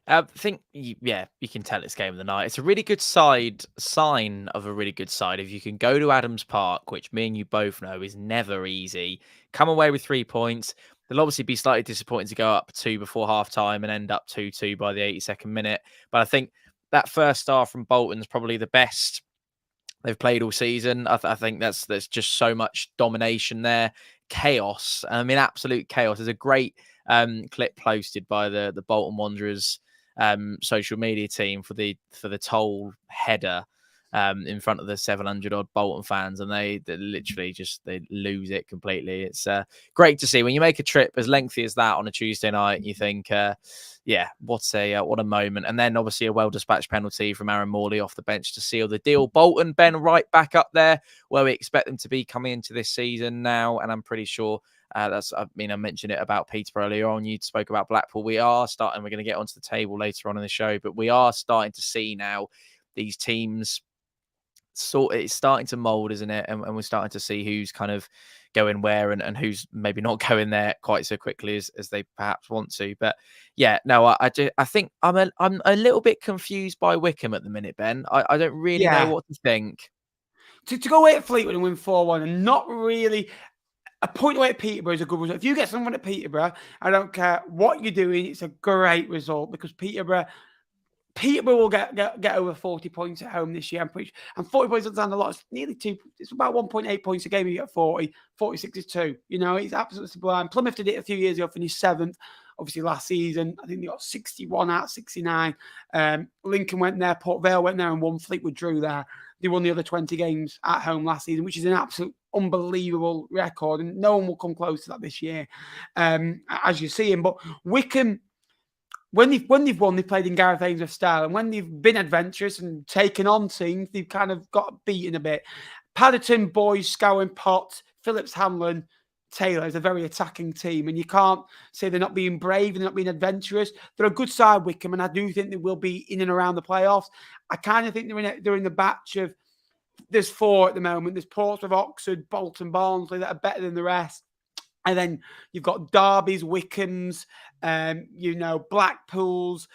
I think, you can tell it's game of the night. It's a really good sign of a really good side. If you can go to Adams Park, which me and you both know is never easy, come away with 3 points. They'll obviously be slightly disappointed to go up 2 before half-time and end up 2-2 by the 82nd minute. But I think that first half from Bolton's probably the best they've played all season. I think there's just so much domination there. Chaos. I mean, absolute chaos. There's a great clip posted by the Bolton Wanderers social media team for the toll header in front of the 700 odd Bolton fans, and they literally they lose it completely. It's great to see when you make a trip as lengthy as that on a Tuesday night. You think, what a moment. And then obviously a well dispatched penalty from Aaron Morley off the bench to seal the deal. Bolton, Ben, right back up there where we expect them to be coming into this season now, and I'm pretty sure. I mentioned it about Peterborough earlier on. You spoke about Blackpool. We're going to get onto the table later on in the show, but we are starting to see now these teams it's starting to mold, isn't it? And we're starting to see who's kind of going where and who's maybe not going there quite so quickly as they perhaps want to. But I think I'm a little bit confused by Wycombe at the minute, Ben. I don't really know what to think. To go away at Fleetwood and win 4-1 and not really a point away at Peterborough is a good result. If you get someone at Peterborough, I don't care what you're doing, it's a great result because Peterborough will get over 40 points at home this year. And 40 points doesn't sound a lot. It's nearly 2. It's about 1.8 points a game. You get 40. 46 is 2. It's absolutely sublime. Plymouth did it a few years ago, finished 7th. Obviously, last season, I think they got 61 out of 69. Lincoln went there. Port Vale went there and won. Fleetwood drew there. They won the other 20 games at home last season, which is an absolute unbelievable record. And no one will come close to that this year, as you see him. But Wycombe, when they've won, they've played in Gareth Ainsworth style. And when they've been adventurous and taken on teams, they've kind of got beaten a bit. Paddington, Boys, Scowen, Potts, Phillips, Hamlin, Taylor is a very attacking team. And you can't say they're not being brave and they're not being adventurous. They're a good side, Wycombe, and I do think they will be in and around the playoffs. I kind of think they're in the batch of, there's 4 at the moment. There's Portsmouth, Oxford, Bolton, Barnsley that are better than the rest. And then you've got Derby's, Wycombe's, Blackpool's,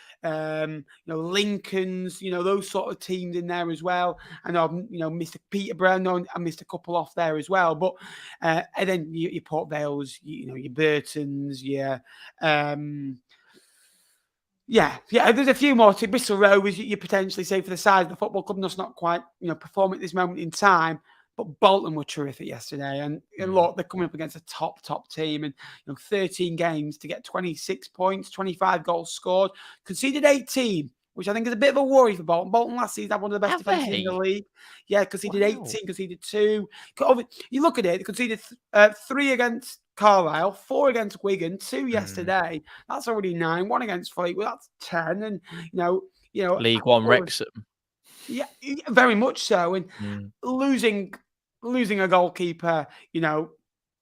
Lincoln's, those sort of teams in there as well. And Mr. Peterborough, I missed a couple off there as well. But and then your Port Vale's, your Burtons, there's a few more. Bristol Rovers, you potentially say for the size of the football club, that's not quite performing at this moment in time. But Bolton were terrific yesterday, and look, they're coming up against a top team, and 13 games to get 26 points, 25 goals scored, conceded 18, which I think is a bit of a worry for Bolton. Bolton last season had one of the best defenses in the league. Yeah, conceded 18, conceded 2. You look at it, they conceded 3 against Carlisle, 4 against Wigan, 2 yesterday. That's already 9. 1 against Fleetwood, that's 10. And League One Wrexham. Yeah, very much so. And losing a goalkeeper,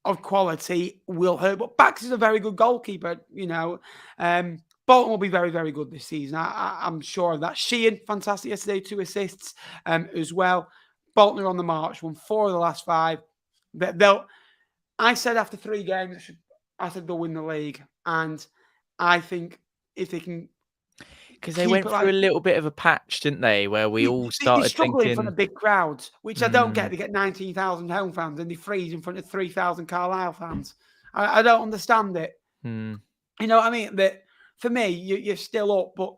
of quality will hurt. But Bax is a very good goalkeeper, Bolton will be very, very good this season. I'm sure of that. Sheehan, fantastic yesterday, 2 assists as well. Bolton are on the march, won 4 of the last 5. I said after 3 games, I said they'll win the league. And I think if they can... Because they went through a little bit of a patch, didn't they? Where we all started struggling thinking... in front of big crowds, which I don't get. They get 19,000 home fans and they freeze in front of 3,000 Carlisle fans. I don't understand it. Hmm. You know what I mean? That for me, you're still up, but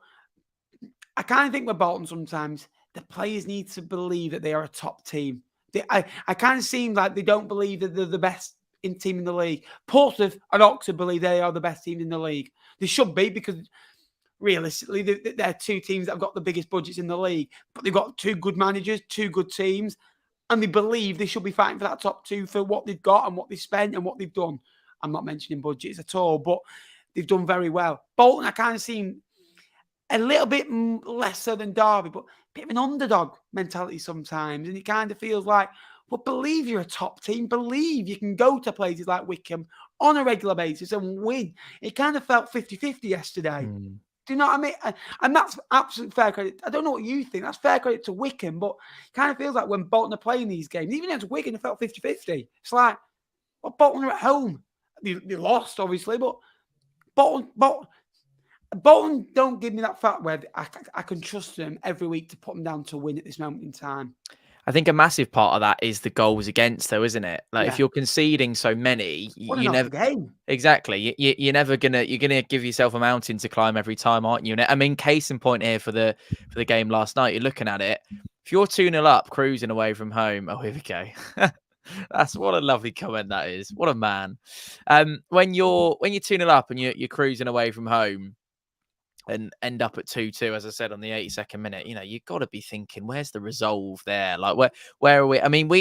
I kind of think with Bolton sometimes the players need to believe that they are a top team. I kind of seem like they don't believe that they're the best team in the league. Portsmouth and Oxford believe they are the best team in the league. They should be, because realistically, they're two teams that have got the biggest budgets in the league, but they've got two good managers, two good teams, and they believe they should be fighting for that top two for what they've got and what they've spent and what they've done. I'm not mentioning budgets at all, but they've done very well. Bolton, I kind of seem a little bit lesser than Derby, but a bit of an underdog mentality sometimes. And it kind of feels like, well, believe you're a top team. Believe you can go to places like Wycombe on a regular basis and win. It kind of felt 50-50 yesterday. Hmm. Do you know what I mean? And that's absolute fair credit. I don't know what you think. That's fair credit to Wycombe, but it kind of feels like when Bolton are playing these games, even against Wigan, it felt 50-50. It's like, well, Bolton are at home. They lost, obviously, but Bolton don't give me that fact where I can trust them every week to put them down to win at this moment in time. I think a massive part of that is the goals against, though, isn't it? Like, Yeah. if you're conceding so many, you never game. Exactly. You're never gonna give yourself a mountain to climb every time, aren't you? I mean, case in point here for the game last night. You're looking at it. If you're 2-0 up, cruising away from home. Oh, here we go. That's what a lovely comment that is. What a man. When you're 2-0 up and you're cruising away from home and end up at 2-2, as I said, on the 82nd minute, you've got to be thinking, where's the resolve there? Like, where are we? I mean,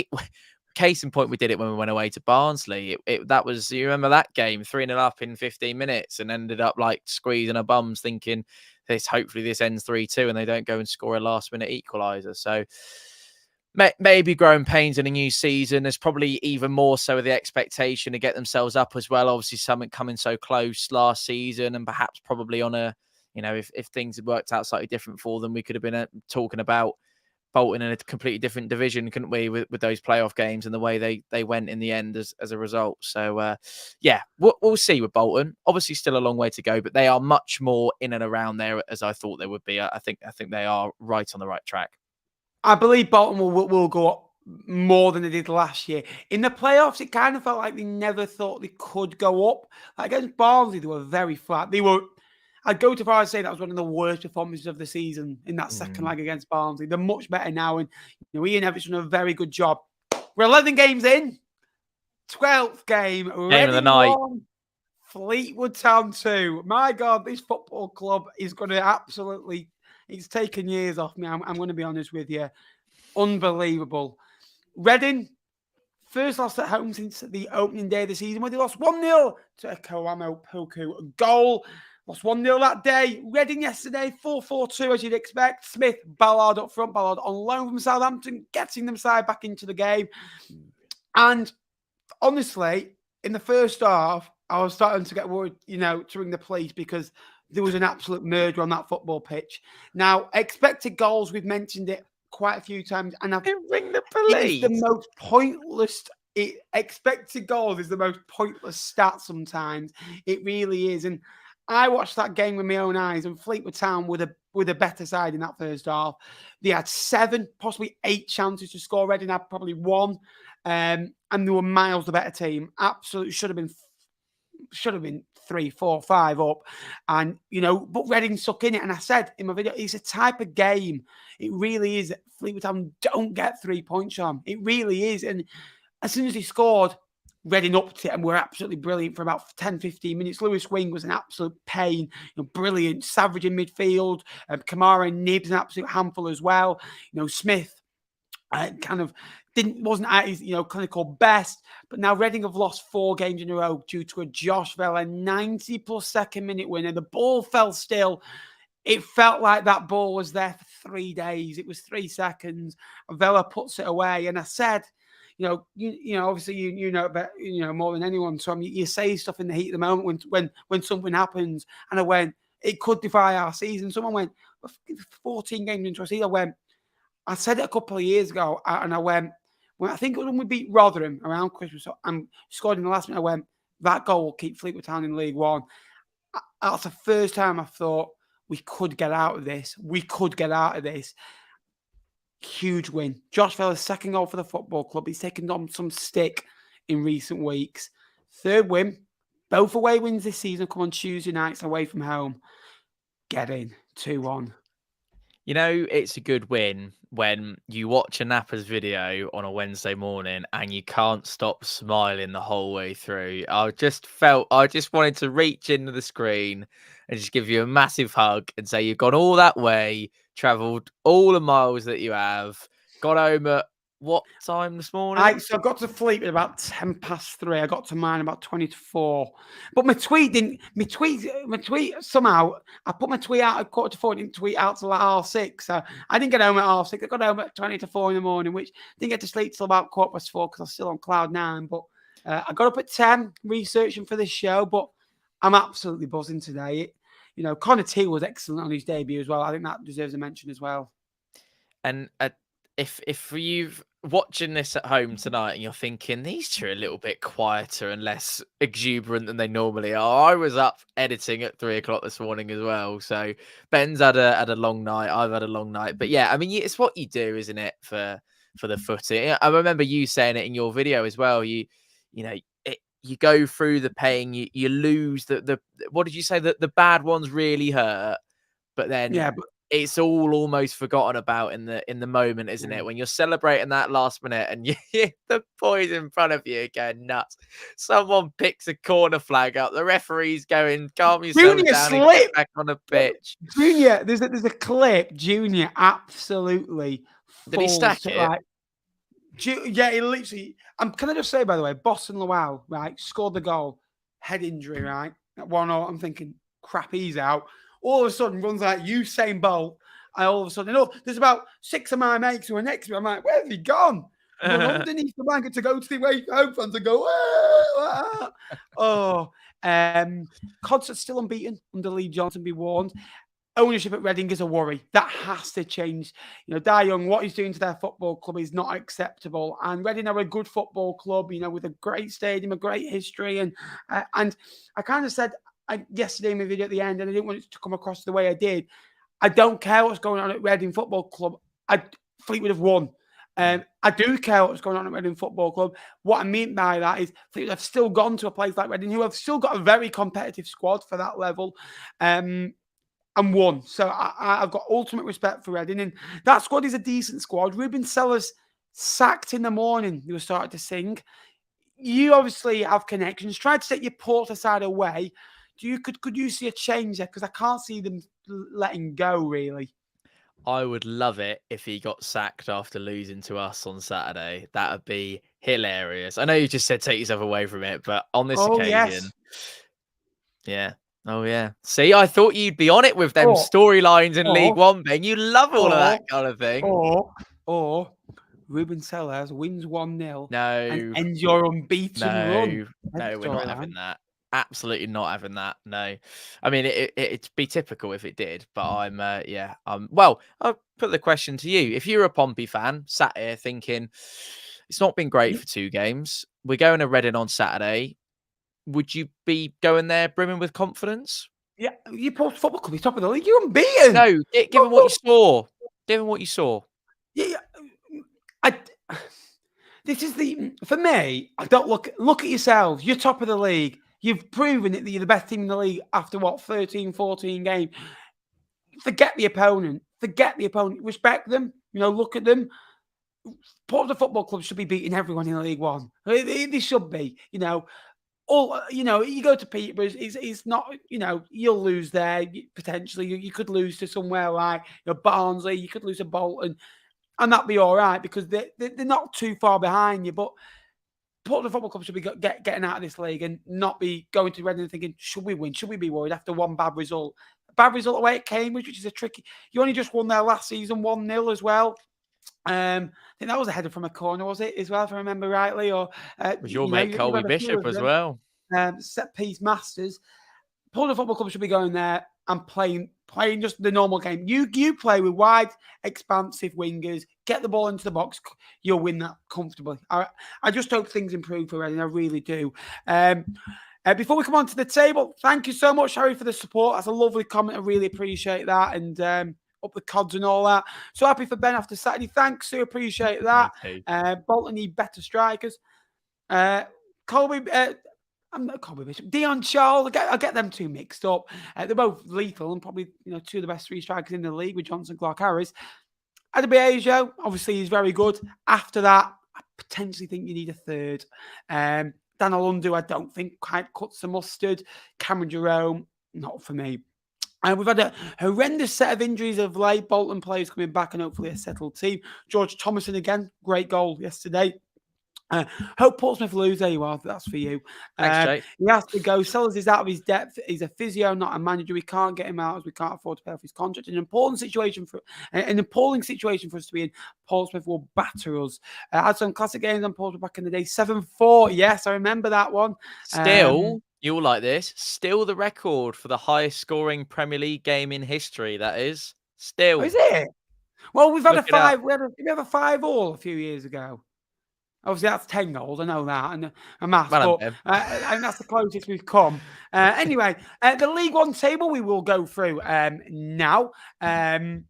case in point, we did it when we went away to Barnsley. That was, you remember that game, 3-0 up in 15 minutes and ended up like squeezing our bums, thinking hopefully this ends 3-2 and they don't go and score a last minute equaliser. So maybe growing pains in a new season. There's probably even more so with the expectation to get themselves up as well. Obviously, something coming so close last season, and perhaps probably on a, if things had worked out slightly different for them, we could have been talking about Bolton in a completely different division, couldn't we, with those playoff games and the way they went in the end as a result. So, we'll see with Bolton. Obviously, still a long way to go, but they are much more in and around there as I thought they would be. I think they are right on the right track. I believe Bolton will go up more than they did last year. In the playoffs, it kind of felt like they never thought they could go up. Like against Barnsley, they were very flat. I'd go to far as say that was one of the worst performances of the season in that second leg against Barnsley. They're much better now, and Ian Everett's done a very good job. We're 11 games in, 12th game of the night. 1, Fleetwood Town 2. My God, this football club is going to absolutely. It's taken years off me. I'm going to be honest with you. Unbelievable. Reading, first loss at home since the opening day of the season, where they lost 1-0 to a Kawamo Poku goal. Lost 1-0 that day. Reading yesterday, 4-4-2, as you'd expect. Smith, Ballard up front. Ballard on loan from Southampton, getting them side back into the game. And honestly, in the first half, I was starting to get worried, to ring the police, because there was an absolute murder on that football pitch. Now, expected goals, we've mentioned it quite a few times, and I've ring the police. It's the most pointless. Expected goals is the most pointless stat sometimes. It really is. And I watched that game with my own eyes, and Fleetwood Town with a better side in that first half. They had 7, possibly 8 chances to score. Reading had probably 1, and they were miles the better team. Absolutely should have been 3, 4, 5 up, and but Reading stuck in it. And I said in my video, it's a type of game. It really is. Fleetwood Town don't get 3 points on. It really is. And as soon as he scored, Reading upped it and were absolutely brilliant for about 10-15 minutes. Lewis Wing was an absolute pain, brilliant. Savage in midfield. Kamara and Nibs an absolute handful as well. Smith wasn't at his clinical best, but now Reading have lost 4 games in a row due to a Josh Vale 90+ second minute winner. The ball fell still. It felt like that ball was there for 3 days. It was 3 seconds. Vela puts it away, and I said, obviously you know about more than anyone. So you say stuff in the heat of the moment when something happens, and I went, it could defy our season. Someone went, 14 games into a season. I said it a couple of years ago, and I went, I think it was when we beat Rotherham around Christmas and scored in the last minute. I went, that goal will keep Fleetwood Town in League One. That's the first time I thought we could get out of this. We could get out of this. Huge win. Josh Vela's second goal for the football club. He's taken on some stick in recent weeks. Third win. Both away wins this season come on Tuesday nights away from home. Get in 2-1. You know, it's a good win when you watch a Napper's video on a Wednesday morning and you can't stop smiling the whole way through. I just wanted to reach into the screen and just give you a massive hug and say you've gone all that way, travelled all the miles that you have, got home at what time this morning? So I got to Fleetwood about 3:10. I got to mine about 4:20. But my tweet somehow, I put my tweet out at 4:45, didn't tweet out till like 6:30. So I didn't get home at 6:30. I got home at 4:20 in the morning, which didn't get to sleep till about 4:15 because I was still on cloud 9. But I got up at 10 researching for this show, but I'm absolutely buzzing today. Connor T was excellent on his debut as well. I think that deserves a mention as well. And if you've watching this at home tonight and you're thinking these two are a little bit quieter and less exuberant than they normally are, I was up editing at 3:00 this morning as well. So Ben's had a long night. I've had a long night. But yeah, I mean, it's what you do, isn't it, for the footy? I remember you saying it in your video as well. You go through the pain. You lose the what did you say, that the bad ones really hurt, but then it's all almost forgotten about in the moment, isn't it? When you're celebrating that last minute and you hear the boys in front of you going nuts. Someone picks a corner flag up. The referee's going, calm yourself down and get back on the pitch. Junior, there's a clip. Junior absolutely. Did he stack it? Yeah, he literally. Can I just say, by the way, Boston Lowell, right, scored the goal, head injury, right, at 1-0. I'm thinking, crap, he's out. All of a sudden, runs like Usain Bolt. All of a sudden, there's about 6 of my mates who are next to me. I'm like, where have he gone? Run underneath the blanket to go to the away home fans and go, Concert's still unbeaten under Lee Johnson, be warned. Ownership at Reading is a worry. That has to change. Dai Young, what he's doing to their football club is not acceptable. And Reading are a good football club, with a great stadium, a great history. And I kind of said yesterday in my video at the end, and I didn't want it to come across the way I did. I don't care what's going on at Reading Football Club. Fleetwood have won. I do care what's going on at Reading Football Club. What I mean by that is Fleetwood have still gone to a place like Reading, who have still got a very competitive squad for that level, and won. So I've got ultimate respect for Reading, and that squad is a decent squad. Ruben Sellers sacked in the morning. They were starting to sing. You obviously have connections. Try to take your Portishead away. Could you see a change there? Because I can't see them letting go, really. I would love it if he got sacked after losing to us on Saturday. That would be hilarious. I know you just said take yourself away from it, but on this occasion, yeah. Oh, yeah. See, I thought you'd be on it with them storylines in League One, Ben. You love all of that kind of thing. Or Ruben Sellers wins 1-0 and ends your unbeaten run. No, we're not having that. Absolutely not having that. No. I mean, it'd be typical if it did, but well, I'll put the question to you. If you're a Pompey fan, sat here thinking, it's not been great for 2 games. We're going to Reading on Saturday. Would you be going there brimming with confidence? Yeah, you Port Football Club, you're top of the league. You're unbeaten. No, given what you saw. Given what you saw. Yeah, this is for me, I don't look at yourselves. You're top of the league. You've proven that you're the best team in the league after 13, 14 games. Forget the opponent. Respect them. Look at them. Port Football Club should be beating everyone in League One. They should be. You go to Peterborough, it's not, you'll lose there potentially. You could lose to somewhere like Barnsley, you could lose to Bolton, and that'd be all right because they're not too far behind you. But Portland Football Club should be getting out of this league and not be going to Reading and thinking, should we win? Should we be worried after one bad result? Bad result away at Cambridge, which is a tricky. You only just won there last season 1-0 as well. I think that was a header from a corner, was it, as well, if I remember rightly? Or was your mate Colby Bishop as well? Set piece masters. Portland Football Club should be going there and playing just the normal game. You play with wide, expansive wingers, get the ball into the box, you'll win that comfortably. I just hope things improve for Reading. I really do. Before we come on to the table, thank you so much, Harry, for the support. That's a lovely comment. I really appreciate that. And up the cods and all that. So happy for Ben after Saturday. Thanks, Sue. Appreciate that. Bolton need better strikers. Colby, I'm not Colby Bishop. Dion Charles, I get them two mixed up. They're both lethal and probably two of the best three strikers in the league with Johnson, Clark, Harris. Adebayo, obviously, he's very good. After that, I potentially think you need a third. Dan Alundu, I don't think quite cuts the mustard. Cameron Jerome, not for me. We've had a horrendous set of injuries of late. Bolton players coming back and hopefully a settled team. George Thomason again, great goal yesterday. Hope Portsmouth lose. There you are. That's for you. Thanks, Jake. He has to go. Sellers is out of his depth. He's a physio, not a manager. We can't get him out as we can't afford to pay off his contract. An appalling situation for us to be in. Portsmouth will batter us. Had some classic games on Portsmouth back in the day. 7-4. Yes, I remember that one. Still, you'll like this. Still the record for the highest scoring Premier League game in history. That is still. Oh, is it? Well, we've had a 5. We had a 5-all a few years ago. Obviously, that's 10 goals. I know that. And a maths, but I think that's the closest we've come. Anyway, the League One table we will go through now. Where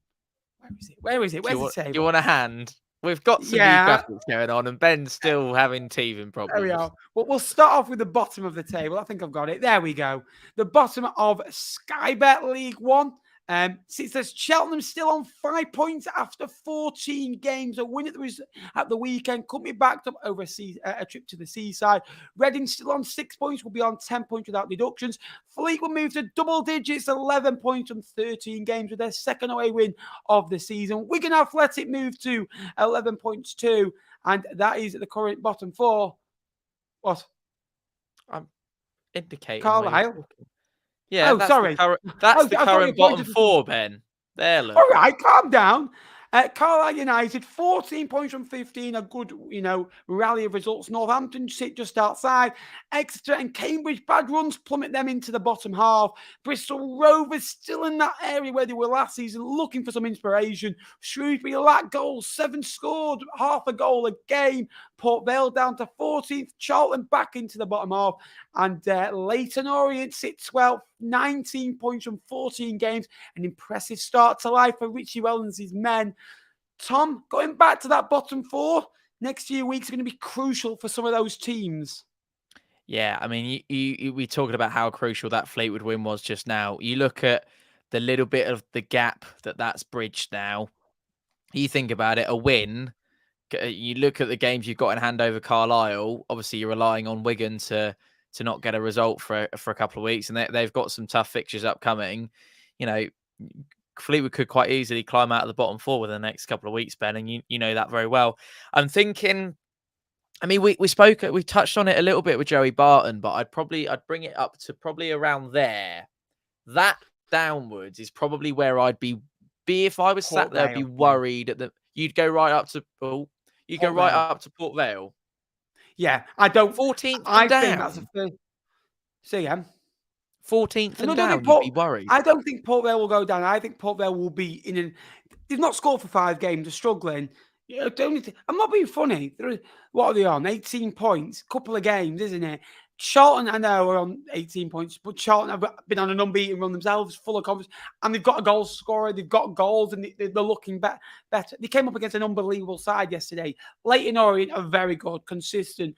is it? Where's the table? Do you want a hand? We've got some new graphics going on, and Ben's still having teething problems. There we are. Well, we'll start off with the bottom of the table. I think I've got it. There we go. The bottom of Sky Bet League One. It says Cheltenham still on 5 points after 14 games. A win at the weekend could be backed up over a trip to the seaside. Reading still on 6 points, will be on 10 points without deductions. Fleetwood moved to double digits, 11 points from 13 games with their second away win of the season. Wigan Athletic moved to 11 points too, and that is the current bottom four. What? I'm indicating Carlisle. Yeah, that's sorry. That's the current bottom four, Ben. There, look. All right, calm down. Carlisle United, 14 points from 15, a good, rally of results. Northampton sit just outside. Exeter and Cambridge, bad runs plummet them into the bottom half. Bristol Rovers still in that area where they were last season, looking for some inspiration. Shrewsbury lack goals, 7 scored, half a goal a game. Port Vale down to 14th. Charlton back into the bottom half. And Leyton Orient sit 12th, 19 points from 14 games. An impressive start to life for Richie Wellens' men. Tom, going back to that bottom four, next few weeks are going to be crucial for some of those teams. Yeah, I mean, we talking about how crucial that Fleetwood win was just now. You look at the little bit of the gap that's bridged now. You think about it, a win. You look at the games you've got in hand over Carlisle. Obviously, you're relying on Wigan to not get a result for a couple of weeks, and they've got some tough fixtures upcoming. Fleetwood could quite easily climb out of the bottom four within the next couple of weeks, Ben, and you know that very well. I'm thinking, I mean, we touched on it a little bit with Joey Barton, but I'd bring it up to probably around there. That downwards is probably where I'd be if I was sat there, I'd be worried you'd go right up to up to Port Vale. Yeah, I don't. 14th I down. think that's a fair. See, 14th and down, you'd be worried. I don't think Port Vale will go down. I think Port Vale will be they've not scored for 5 games. They're struggling. I'm not being funny. What are they on? 18 points. Couple of games, isn't it? Charlton, I know, are on 18 points, but Charlton have been on an unbeaten run themselves, full of confidence, and they've got a goal scorer, they've got goals, and they're looking better. They came up against an unbelievable side yesterday. Leyton Orient are very good, consistent.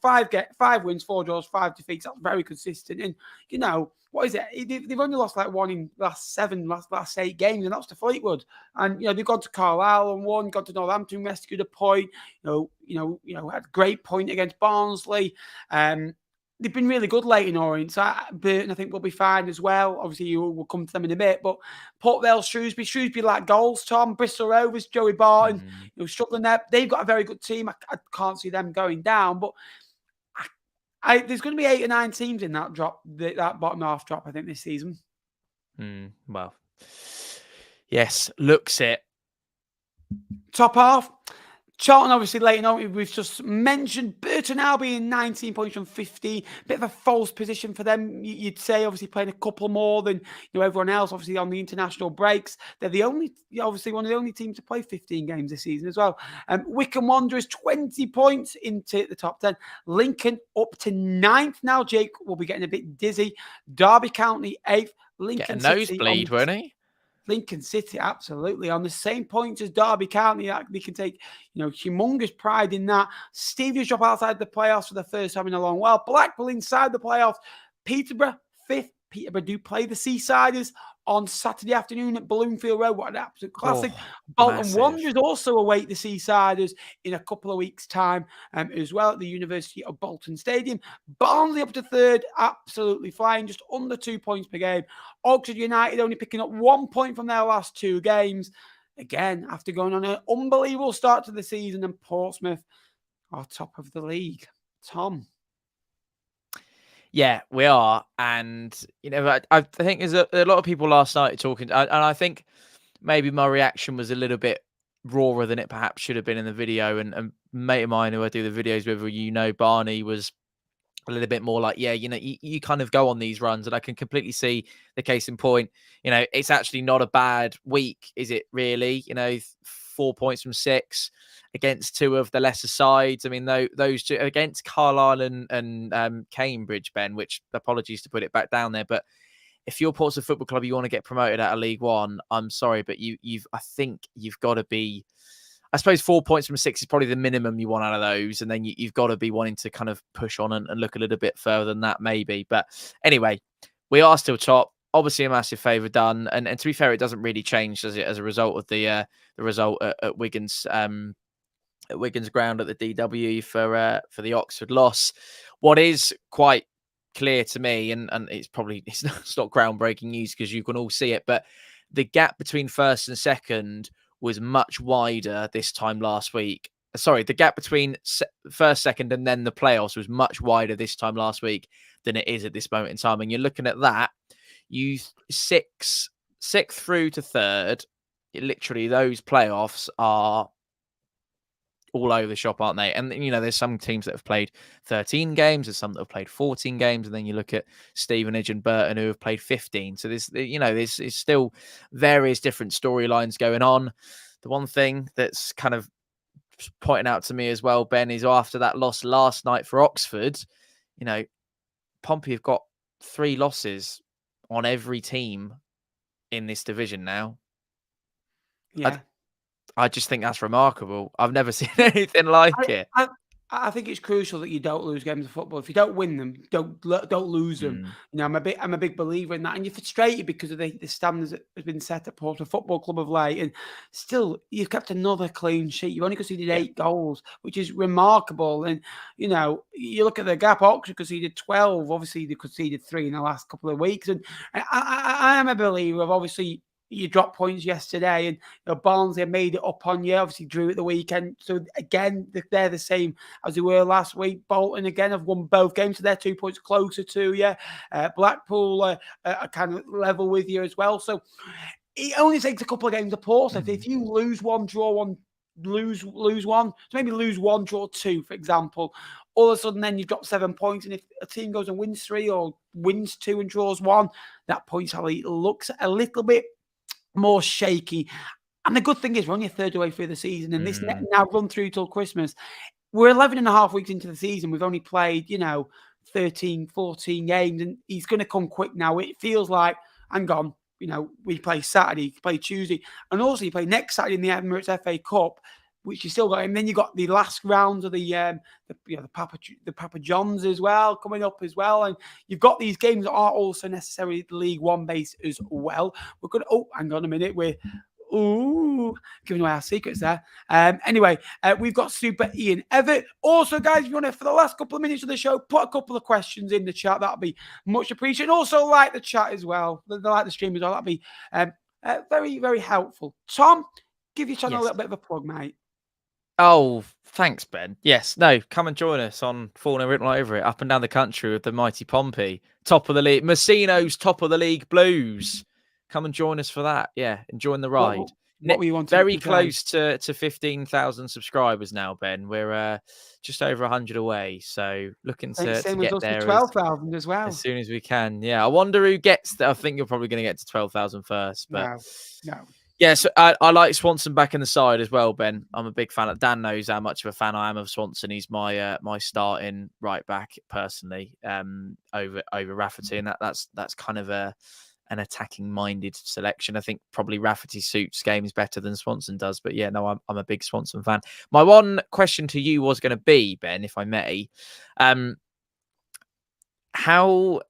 5 wins, 4 draws, 5 defeats. That's very consistent. And what is it? They've only lost like one in last 8 games, and that's to Fleetwood. And they've gone to Carlisle and won, gone to Northampton, rescued a point. Had a great point against Barnsley. They've been really good, Leyton Orient. So Burton, I think, will be fine as well. Obviously, you will come to them in a bit. But Port Vale, Shrewsbury like goals, Tom. Bristol Rovers, Joey Barton, struggling there. They've got a very good team. I can't see them going down. But there's going to be 8 or 9 teams in that drop, that bottom half drop, I think, this season. Well, yes, looks it. Top half. Charlton, obviously, Leyton Orient, we've just mentioned. Burton now being 19 points from 15. Bit of a false position for them, you'd say. Obviously, playing a couple more than everyone else, obviously, on the international breaks. They're obviously one of the only teams to play 15 games this season as well. Wycombe Wanderers, 20 points into the top 10. Lincoln up to 9th now. Jake will be getting a bit dizzy. Derby County, 8th. Lincoln Get a nosebleed, won't he? Lincoln City, absolutely. On the same points as Derby County, they can take, humongous pride in that. Stevenage drop outside the playoffs for the first time in a long while. Blackpool inside the playoffs. Peterborough, 5th. Peterborough do play the Seasiders on Saturday afternoon at Bloomfield Road. What an absolute classic. Bolton Wanderers also await the Seasiders in a couple of weeks' time as well at the University of Bolton Stadium. Barnsley up to 3rd, absolutely flying, just under 2 points per game. Oxford United only picking up 1 point from their last 2 games. Again, after going on an unbelievable start to the season, and Portsmouth are top of the league. Tom? Yeah, we are. And, I think there's a lot of people last night talking, and I think maybe my reaction was a little bit rawer than it perhaps should have been in the video. And a mate of mine who I do the videos with, Barney, was a little bit more like, you kind of go on these runs, and I can completely see the case in point. It's actually not a bad week, is it really? 4 points from 6 against 2 of the lesser sides. I mean, those 2 against Carlisle and Cambridge, Ben, which, apologies to put it back down there, but if you're Portsmouth Football Club, you want to get promoted out of League One, I'm sorry, but I think you've got to be, I suppose 4 points from 6 is probably the minimum you want out of those. And then you've got to be wanting to kind of push on and look a little bit further than that, maybe. But anyway, we are still top. Obviously, a massive favour done. And to be fair, it doesn't really change, does it, as a result of the result at Wigan's ground at the DW for the Oxford loss. What is quite clear to me, and it's not groundbreaking news because you can all see it, but the gap between first and second was much wider this time last week. Sorry, the gap between first, second, and then the playoffs was much wider this time last week than it is at this moment in time. And you're looking at that, sixth through to 3rd, literally those playoffs are all over the shop, aren't they? And, there's some teams that have played 13 games, there's some that have played 14 games, and then you look at Stevenage and Burton who have played 15. So there's still various different storylines going on. The one thing that's kind of pointing out to me as well, Ben, is after that loss last night for Oxford, Pompey have got 3 losses on every team in this division now. Yeah. I just think that's remarkable. I've never seen anything like it. I think it's crucial that you don't lose games of football. If you don't win them, don't lose them. I'm a big believer in that. And you're frustrated because of the standards that has been set at Portsmouth Football Club of late. And still, you've kept another clean sheet. You've only conceded 8 goals, which is remarkable. And you look at the gap. Oxford conceded 12. Obviously, they conceded 3 in the last couple of weeks. And I am a believer of, obviously, you dropped points yesterday, and Barnsley have made it up on you. Obviously, drew at the weekend. So again, they're the same as they were last week. Bolton again have won both games, so they're 2 points closer to you. Blackpool are kind of level with you as well. So it only takes a couple of games to Portsmouth. If you lose one, draw one, lose one, so maybe lose 1, draw 2, for example. All of a sudden, then you've got 7 points, and if a team goes and wins 3 or wins 2 and draws 1, that point tally looks a little bit more shaky. And the good thing is we're only a third away through the season, and this now run through till Christmas. We're 11 and a half weeks into the season. We've only played 13, 14 games, and he's going to come quick now. It feels like, hang on, we play Saturday, you play Tuesday, and also you play next Saturday in the Emirates FA Cup, which you still got, and then you got the last rounds of the Papa Johns as well coming up as well, and you've got these games that aren't also necessarily League One based as well. We're going to hang on a minute, we're giving away our secrets there. Anyway, we've got Super Ian Everett. Also, guys, if you want to, for the last couple of minutes of the show, put a couple of questions in the chat, that'll be much appreciated. And also like the chat as well, like the stream as well, that'll be very, very helpful. Tom, give your channel a little bit of a plug, mate. Oh, thanks, Ben. Yes, no, come and join us on Falling Written All Over It, up and down the country with the mighty Pompey, top of the league, Messino's top of the league Blues. Come and join us for that. Yeah, enjoying the ride. What were you wanting? Very close to 15,000 subscribers now, Ben. We're just over 100 away, so looking to get there 12,000 as well as soon as we can. Yeah, I wonder who gets that. I think you're probably going to get to 12,000 first, but no. Yes, I like Swanson back in the side as well, Ben. I'm a big fan of Dan. Knows how much of a fan I am of Swanson. He's my starting right back personally, over Rafferty, and that's kind of a an attacking-minded selection. I think probably Rafferty suits games better than Swanson does. But yeah, no, I'm a big Swanson fan. My one question to you was going to be, Ben, if I may, how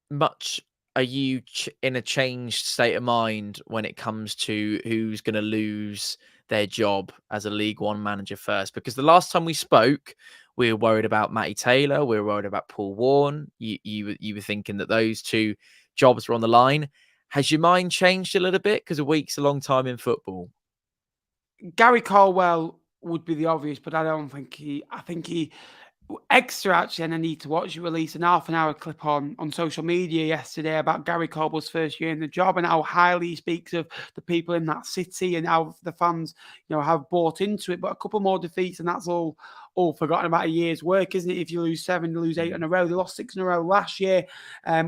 much are you in a changed state of mind when it comes to who's going to lose their job as a League One manager first? Because the last time we spoke, we were worried about Matty Taylor. We were worried about Paul Warne. You were thinking that those two jobs were on the line. Has your mind changed a little bit? Because a week's a long time in football. Gary Caldwell would be the obvious, but I don't think he. I think he. Extra actually, and I need to watch, you released an half-an-hour clip on social media yesterday about Gary Caldwell's first year in the job and how highly he speaks of the people in that city and how the fans, have bought into it. But a couple more defeats and that's all forgotten about a year's work, isn't it? If you lose 7, you lose 8 in a row. They lost 6 in a row last year,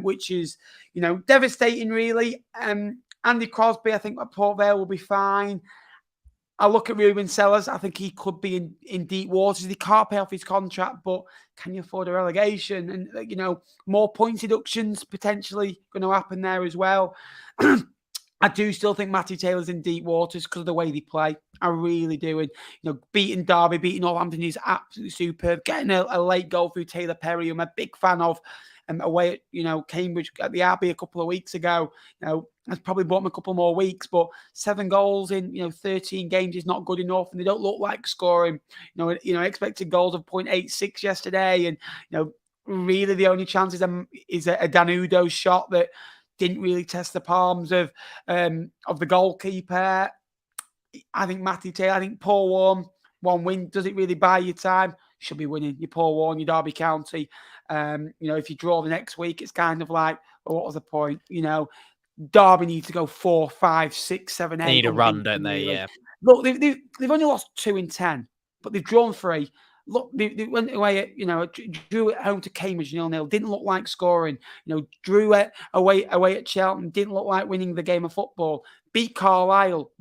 which is, devastating, really. Andy Crosby, I think at Port Vale will be fine. I look at Ruben Sellers. I think he could be in deep waters. He can't pay off his contract, but can you afford a relegation? And, more point deductions potentially going to happen there as well. I do still think Matty Taylor's in deep waters because of the way they play. I really do. And, beating Derby, beating Northampton is absolutely superb. Getting a late goal through Taylor Perry, who I'm a big fan of, away at, Cambridge at the Abbey a couple of weeks ago. Has probably bought him a couple more weeks, but 7 goals in 13 games is not good enough, and they don't look like scoring. Expected goals of 0.86 yesterday, and really the only chance is a Danudo shot that didn't really test the palms of the goalkeeper. I think Matty Taylor, I think Paul Warne, one win, does it really buy you time? Should be winning your Paul Warne, your Derby County. If you draw the next week, it's kind of like, well, what was the point? Derby need to go 4, 5, 6, 7, 8. They need a run, don't they? Really. Yeah. Look, they've only lost 2 in 10, but they've drawn 3. Look, they went away at, drew at home to Cambridge 0-0. Didn't look like scoring. Drew away at Cheltenham. Didn't look like winning the game of football. Beat Carlisle,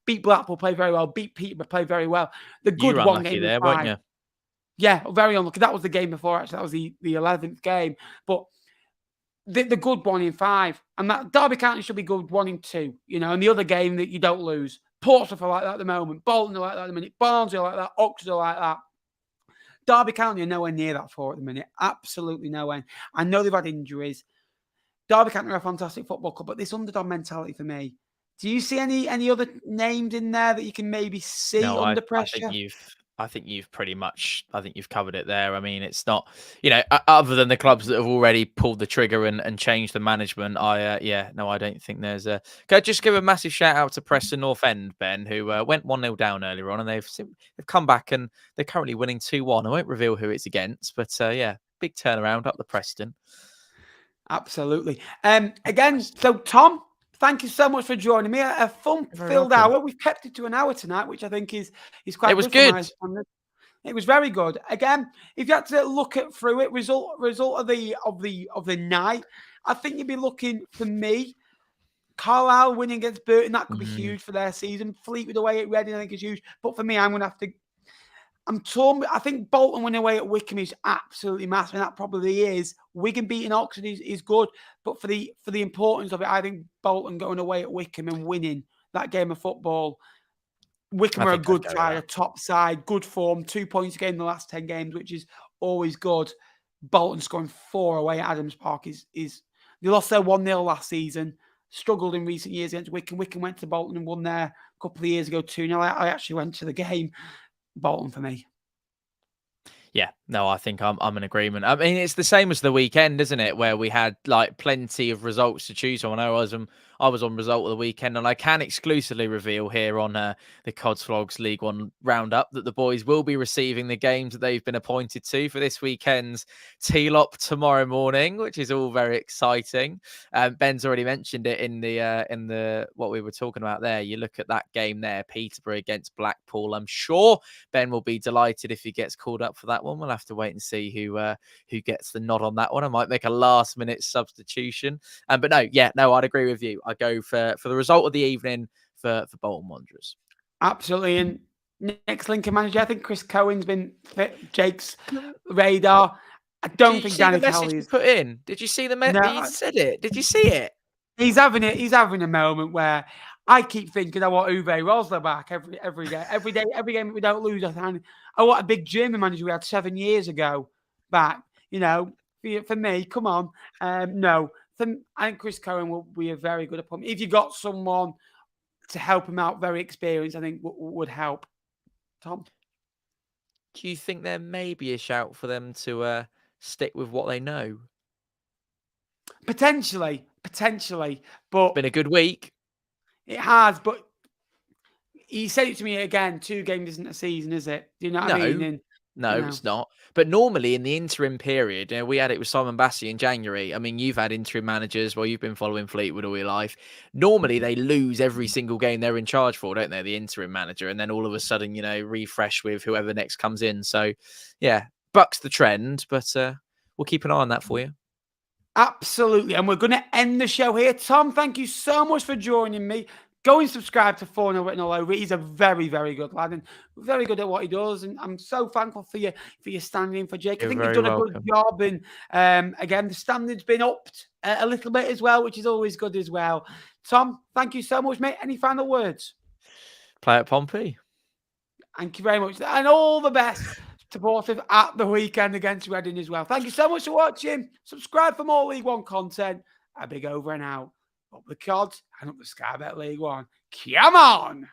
beat Blackpool, played very well. Beat Peterborough, played very well. The good one game there, weren't you? Yeah, very unlucky. That was the game before, actually. That was the 11th game. But the good one in 5. And that Derby County should be good 1 in 2. And the other game that you don't lose. Portsmouth are like that at the moment. Bolton are like that at the minute. Barnsley are like that. Oxford are like that. Derby County are nowhere near that for at the minute. Absolutely nowhere. I know they've had injuries. Derby County are a fantastic football club, but this underdog mentality for me. Do you see any other names in there that you can maybe see under pressure? I think you've covered it there. I mean, it's not, other than the clubs that have already pulled the trigger and changed the management. I don't think there's a. Can I just give a massive shout out to Preston North End, Ben, who went 1-0 down earlier on, and they've come back and they're currently winning 2-1. I won't reveal who it's against, but big turnaround up the Preston. Absolutely. Again, so Tom, thank you so much for joining me. A fun-filled hour. We've kept it to an hour tonight, which I think is quite. It was good. It was very good. Again, if you had to look through it, result of the night, I think you'd be looking, for me, Carlisle winning against Burton. That could be huge for their season. Fleetwood away at Reading, I think, is huge. But for me, I'm torn. I think Bolton winning away at Wycombe is absolutely massive, and that probably is. Wigan beating Oxford is good, but for the importance of it, I think Bolton going away at Wycombe and winning that game of football. Wycombe are a good side, a top side, good form, 2 points a game in the last 10 games, which is always good. Bolton scoring 4 away at Adams Park is they lost their 1-0 last season. Struggled in recent years against Wycombe. Wycombe went to Bolton and won there a couple of years ago 2-0. I actually went to the game. Bolton for me. Yeah, no, I think I'm in agreement. I mean, it's the same as the weekend, isn't it? Where we had like plenty of results to choose from. I know I was on result of the weekend, and I can exclusively reveal here on the Cods Vlogs League One Roundup that the boys will be receiving the games that they've been appointed to for this weekend's T-Lop tomorrow morning, which is all very exciting. Ben's already mentioned it in the what we were talking about there. You look at that game there, Peterborough against Blackpool. I'm sure Ben will be delighted if he gets called up for that one. We'll have to wait and see who gets the nod on that one. I might make a last minute substitution. But no, I'd agree with you. I go for the result of the evening for Bolton Wanderers. Absolutely. And next Lincoln manager, I think Chris Cohen's been Jake's radar. I don't think Danny Kelly's put in. Did you see the message? No, he said it. Did you see it? He's having a moment where I keep thinking I want Uwe Rosler back every day. Every game that we don't lose, I want a big German manager we had 7 years ago back. For me, come on. No. I think Chris Cohen will be a very good appointment. If you got someone to help him out, very experienced, I think would help. Tom? Do you think there may be a shout for them to stick with what they know? Potentially. But It's been a good week. It has, but he said it to me again, 2 games isn't a season, is it? Do you know what I mean? No, it's not. But normally in the interim period, we had it with Simon Bassey in January. I mean, you've had interim managers while you've been following Fleetwood all your life. Normally they lose every single game they're in charge for, don't they? The interim manager. And then all of a sudden, refresh with whoever next comes in. So, yeah, bucks the trend, but we'll keep an eye on that for you. Absolutely. And we're going to end the show here. Tom, thank you so much for joining me. Go and subscribe to 4-0 Written All Over. He's a very, very good lad and very good at what he does. And I'm so thankful for you standing in for Jake. I think you've done a good job. And again, the standard's been upped a little bit as well, which is always good as well. Tom, thank you so much, mate. Any final words? Play at Pompey. Thank you very much. And all the best to Portsmouth at the weekend against Reading as well. Thank you so much for watching. Subscribe for more League One content. A big over and out. Up the Cods and up the Sky Bet League One. Come on!